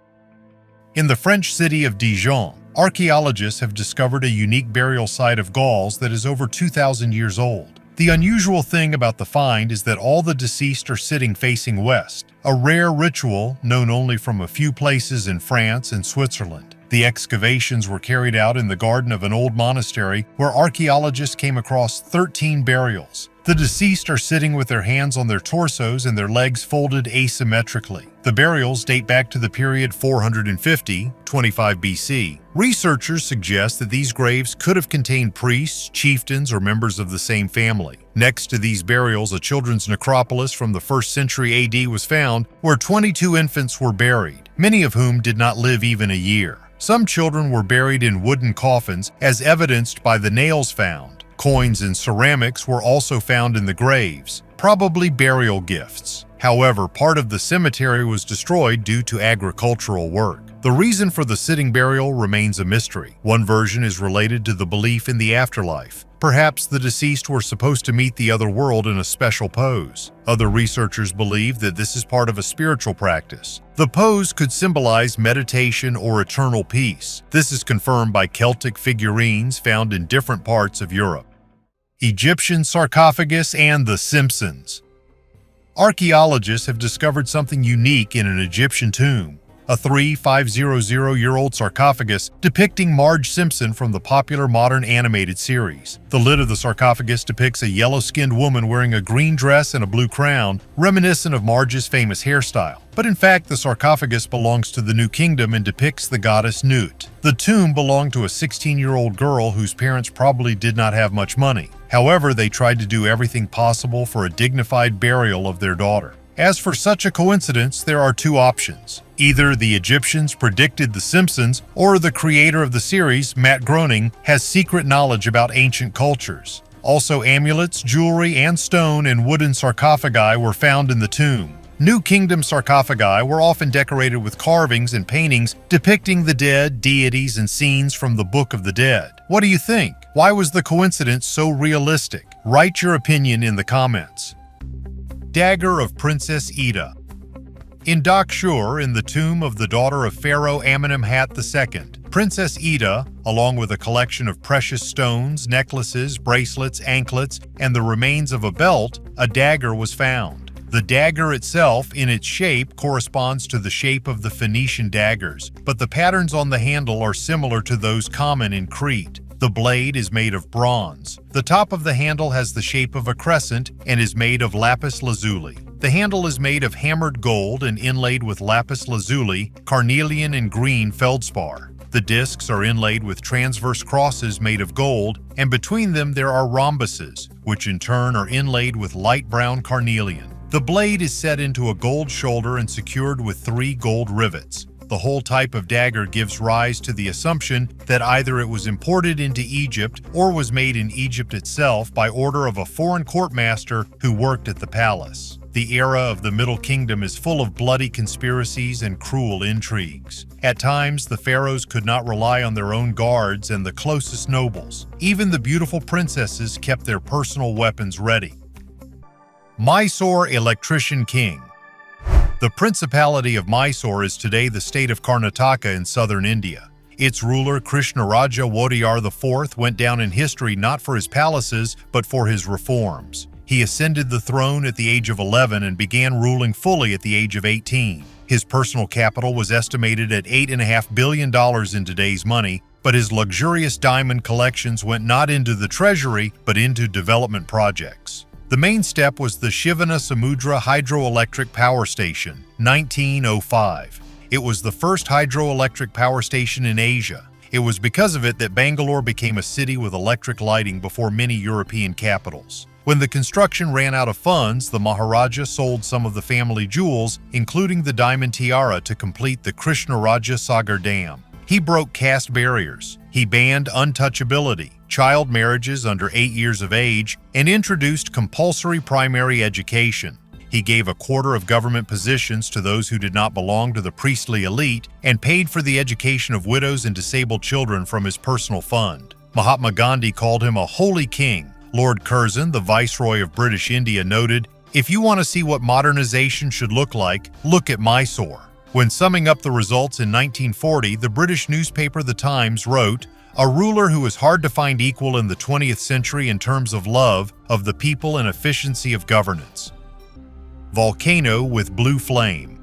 In the French city of Dijon, archaeologists have discovered a unique burial site of Gauls that is over 2,000 years old. The unusual thing about the find is that all the deceased are sitting facing west, a rare ritual known only from a few places in France and Switzerland. The excavations were carried out in the garden of an old monastery where archaeologists came across 13 burials. The deceased are sitting with their hands on their torsos and their legs folded asymmetrically. The burials date back to the period 450, 25 BC. Researchers suggest that these graves could have contained priests, chieftains, or members of the same family. Next to these burials, a children's necropolis from the 1st century AD was found, where 22 infants were buried, many of whom did not live even a year. Some children were buried in wooden coffins, as evidenced by the nails found. Coins and ceramics were also found in the graves, probably burial gifts. However, part of the cemetery was destroyed due to agricultural work. The reason for the sitting burial remains a mystery. One version is related to the belief in the afterlife. Perhaps the deceased were supposed to meet the other world in a special pose. Other researchers believe that this is part of a spiritual practice. The pose could symbolize meditation or eternal peace. This is confirmed by Celtic figurines found in different parts of Europe. Egyptian sarcophagus and the Simpsons. Archaeologists have discovered something unique in an Egyptian tomb. a 3,500-year-old sarcophagus depicting Marge Simpson from the popular modern animated series. The lid of the sarcophagus depicts a yellow-skinned woman wearing a green dress and a blue crown, reminiscent of Marge's famous hairstyle. But in fact, the sarcophagus belongs to the New Kingdom and depicts the goddess Nut. The tomb belonged to a 16-year-old girl whose parents probably did not have much money. However, they tried to do everything possible for a dignified burial of their daughter. As for such a coincidence, there are two options. Either the Egyptians predicted The Simpsons, or the creator of the series, Matt Groening, has secret knowledge about ancient cultures. Also, amulets, jewelry, and stone and wooden sarcophagi were found in the tomb. New Kingdom sarcophagi were often decorated with carvings and paintings depicting the dead, deities, and scenes from the Book of the Dead. What do you think? Why was the coincidence so realistic? Write your opinion in the comments. Dagger of Princess Ida. In Dahshur, in the tomb of the daughter of Pharaoh Amenemhat II, Princess Ida, along with a collection of precious stones, necklaces, bracelets, anklets, and the remains of a belt, a dagger was found. The dagger itself, in its shape, corresponds to the shape of the Phoenician daggers, but the patterns on the handle are similar to those common in Crete. The blade is made of bronze. The top of the handle has the shape of a crescent and is made of lapis lazuli. The handle is made of hammered gold and inlaid with lapis lazuli, carnelian, and green feldspar. The discs are inlaid with transverse crosses made of gold, and between them there are rhombuses, which in turn are inlaid with light brown carnelian. The blade is set into a gold shoulder and secured with 3 gold rivets. The whole type of dagger gives rise to the assumption that either it was imported into Egypt or was made in Egypt itself by order of a foreign courtmaster who worked at the palace. The era of the Middle Kingdom is full of bloody conspiracies and cruel intrigues. At times, the pharaohs could not rely on their own guards and the closest nobles. Even the beautiful princesses kept their personal weapons ready. Mysore Electrician King. The Principality of Mysore is today the state of Karnataka in southern India. Its ruler Krishnaraja Wodeyar IV went down in history not for his palaces, but for his reforms. He ascended the throne at the age of 11 and began ruling fully at the age of 18. His personal capital was estimated at $8.5 billion in today's money, but his luxurious diamond collections went not into the treasury, but into development projects. The main step was the Shivana Samudra Hydroelectric Power Station, 1905. It was the first hydroelectric power station in Asia. It was because of it that Bangalore became a city with electric lighting before many European capitals. When the construction ran out of funds, the Maharaja sold some of the family jewels, including the diamond tiara, to complete the Krishnaraja Sagar Dam. He broke caste barriers. He banned untouchability, child marriages under 8 years of age, and introduced compulsory primary education. He gave a quarter of government positions to those who did not belong to the priestly elite and paid for the education of widows and disabled children from his personal fund. Mahatma Gandhi called him a holy king. Lord Curzon, the Viceroy of British India, noted, "If you want to see what modernization should look like, look at Mysore." When summing up the results in 1940, the British newspaper The Times wrote, "A ruler who is hard to find equal in the 20th century in terms of love of the people and efficiency of governance." Volcano with blue flame.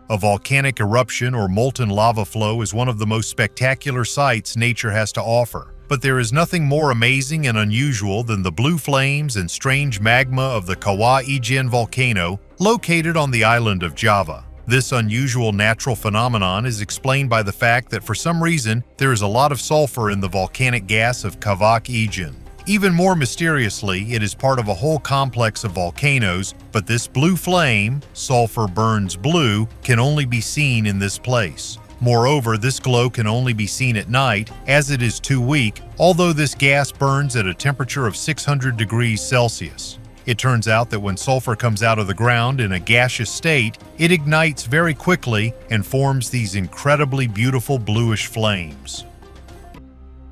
A volcanic eruption or molten lava flow is one of the most spectacular sights nature has to offer. But there is nothing more amazing and unusual than the blue flames and strange magma of the Kawah Ijen volcano located on the island of Java. This unusual natural phenomenon is explained by the fact that for some reason there is a lot of sulfur in the volcanic gas of Kawah Ijen. Even more mysteriously, it is part of a whole complex of volcanoes, but this blue flame, sulfur burns blue, can only be seen in this place. Moreover, this glow can only be seen at night, as it is too weak, although this gas burns at a temperature of 600 degrees Celsius. It turns out that when sulfur comes out of the ground in a gaseous state, it ignites very quickly and forms these incredibly beautiful bluish flames.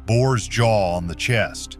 Boar's jaw on the chest.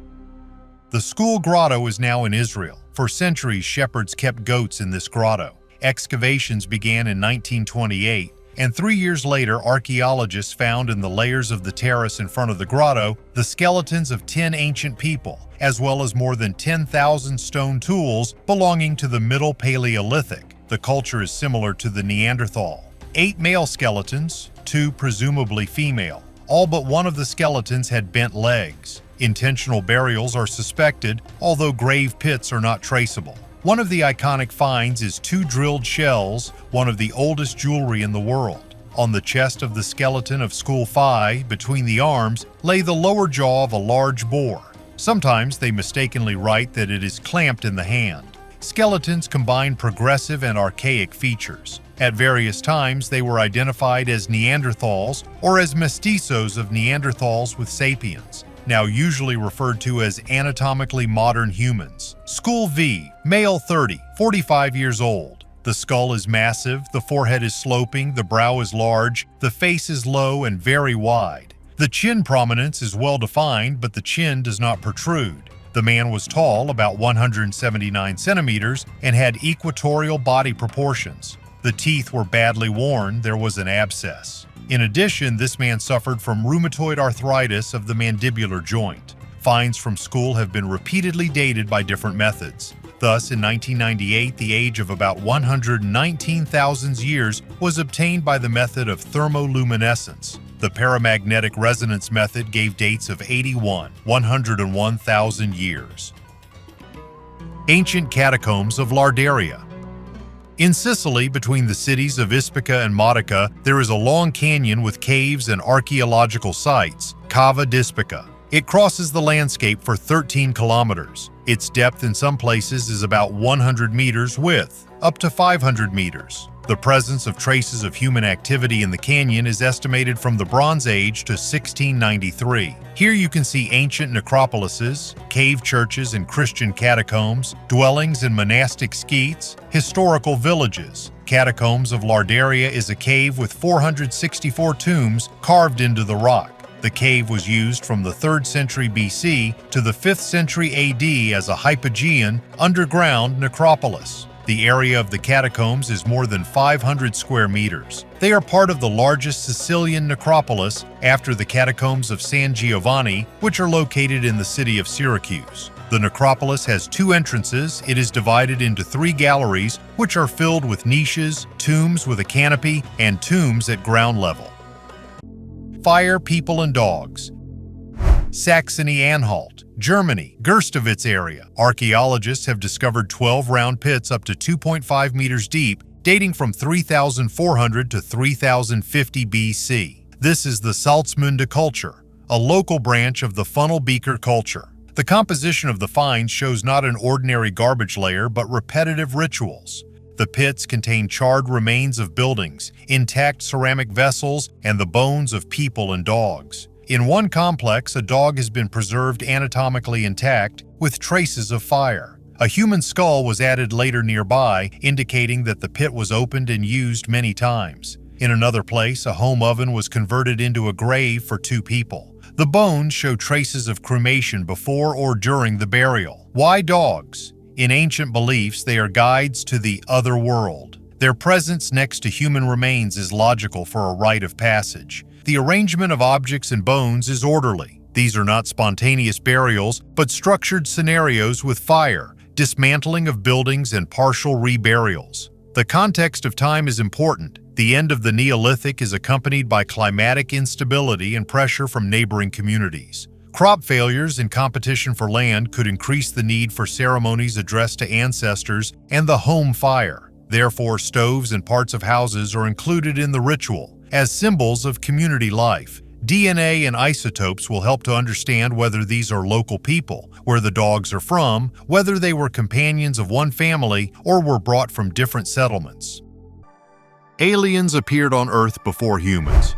The School Grotto is now in Israel. For centuries, shepherds kept goats in this grotto. Excavations began in 1928, and 3 years later, archaeologists found in the layers of the terrace in front of the grotto the skeletons of 10 ancient people, as well as more than 10,000 stone tools belonging to the Middle Paleolithic. The culture is similar to the Neanderthal. 8 male skeletons, 2 presumably female. All but one of the skeletons had bent legs. Intentional burials are suspected, although grave pits are not traceable. One of the iconic finds is 2 drilled shells, one of the oldest jewelry in the world. On the chest of the skeleton of Skull Fi, between the arms, lay the lower jaw of a large boar. Sometimes they mistakenly write that it is clamped in the hand. Skeletons combine progressive and archaic features. At various times, they were identified as Neanderthals or as mestizos of Neanderthals with sapiens, now usually referred to as anatomically modern humans. Skull V, male 30, 45 years old. The skull is massive, the forehead is sloping, the brow is large, the face is low and very wide. The chin prominence is well defined, but the chin does not protrude. The man was tall, about 179 centimeters, and had equatorial body proportions. The teeth were badly worn, there was an abscess. In addition, this man suffered from rheumatoid arthritis of the mandibular joint. Finds from Skull have been repeatedly dated by different methods. Thus, in 1998, the age of about 119,000 years was obtained by the method of thermoluminescence. The paramagnetic resonance method gave dates of 101,000 years. Ancient catacombs of Lardaria. In Sicily, between the cities of Ispica and Modica, there is a long canyon with caves and archaeological sites, Cava d'Ispica. It crosses the landscape for 13 kilometers. Its depth in some places is about 100 meters, width up to 500 meters. The presence of traces of human activity in the canyon is estimated from the Bronze Age to 1693. Here you can see ancient necropolises, cave churches and Christian catacombs, dwellings and monastic skeets, historical villages. Catacombs of Lardaria is a cave with 464 tombs carved into the rock. The cave was used from the 3rd century BC to the 5th century AD as a hypogean, underground necropolis. The area of the catacombs is more than 500 square meters. They are part of the largest Sicilian necropolis after the catacombs of San Giovanni, which are located in the city of Syracuse. The necropolis has 2 entrances. It is divided into 3 galleries, which are filled with niches, tombs with a canopy, and tombs at ground level. Fire, people, and dogs. Saxony-Anhalt, Germany, Gerstowitz area. Archaeologists have discovered 12 round pits up to 2.5 meters deep, dating from 3400 to 3050 BC. This is the Salzmunde culture, a local branch of the funnel beaker culture. The composition of the finds shows not an ordinary garbage layer, but repetitive rituals. The pits contain charred remains of buildings, intact ceramic vessels, and the bones of people and dogs. In one complex, a dog has been preserved anatomically intact with traces of fire. A human skull was added later nearby, indicating that the pit was opened and used many times. In another place, a home oven was converted into a grave for 2 people. The bones show traces of cremation before or during the burial. Why dogs? In ancient beliefs, they are guides to the other world. Their presence next to human remains is logical for a rite of passage. The arrangement of objects and bones is orderly. These are not spontaneous burials, but structured scenarios with fire, dismantling of buildings, and partial reburials. The context of time is important. The end of the Neolithic is accompanied by climatic instability and pressure from neighboring communities. Crop failures and competition for land could increase the need for ceremonies addressed to ancestors and the home fire. Therefore, stoves and parts of houses are included in the ritual as symbols of community life. DNA and isotopes will help to understand whether these are local people, where the dogs are from, whether they were companions of one family, or were brought from different settlements. Aliens appeared on Earth before humans.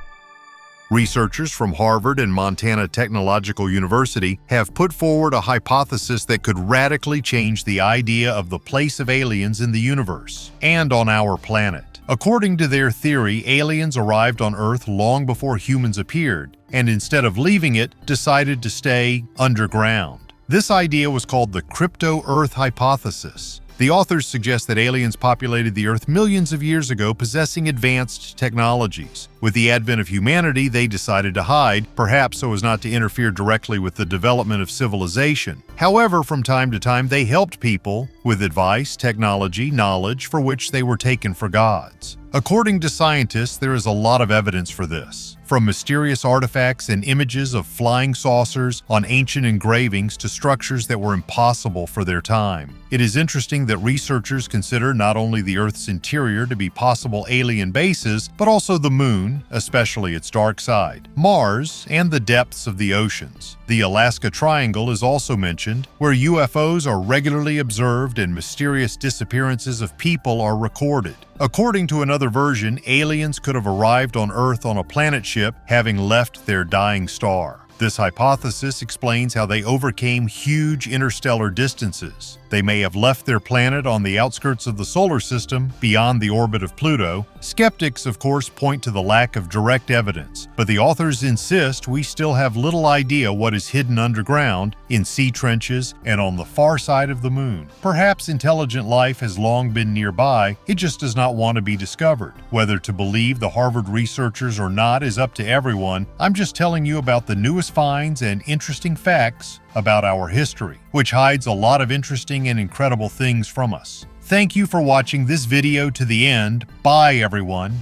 Researchers from Harvard and Montana Technological University have put forward a hypothesis that could radically change the idea of the place of aliens in the universe and on our planet. According to their theory, aliens arrived on Earth long before humans appeared, and instead of leaving it, decided to stay underground. This idea was called the crypto-Earth hypothesis. The authors suggest that aliens populated the Earth millions of years ago, possessing advanced technologies. With the advent of humanity, they decided to hide, perhaps so as not to interfere directly with the development of civilization. However, from time to time, they helped people with advice, technology, knowledge for which they were taken for gods. According to scientists, there is a lot of evidence for this, from mysterious artifacts and images of flying saucers on ancient engravings to structures that were impossible for their time. It is interesting that researchers consider not only the Earth's interior to be possible alien bases, but also the Moon, especially its dark side, Mars, and the depths of the oceans. The Alaska Triangle is also mentioned, where UFOs are regularly observed and mysterious disappearances of people are recorded. According to another version, aliens could have arrived on Earth on a planet ship, having left their dying star. This hypothesis explains how they overcame huge interstellar distances. They may have left their planet on the outskirts of the solar system, beyond the orbit of Pluto. Skeptics, of course, point to the lack of direct evidence, but the authors insist we still have little idea what is hidden underground, in sea trenches, and on the far side of the Moon. Perhaps intelligent life has long been nearby, it just does not want to be discovered. Whether to believe the Harvard researchers or not is up to everyone. I'm just telling you about the newest finds and interesting facts about our history, which hides a lot of interesting and incredible things from us. Thank you for watching this video to the end. Bye, everyone.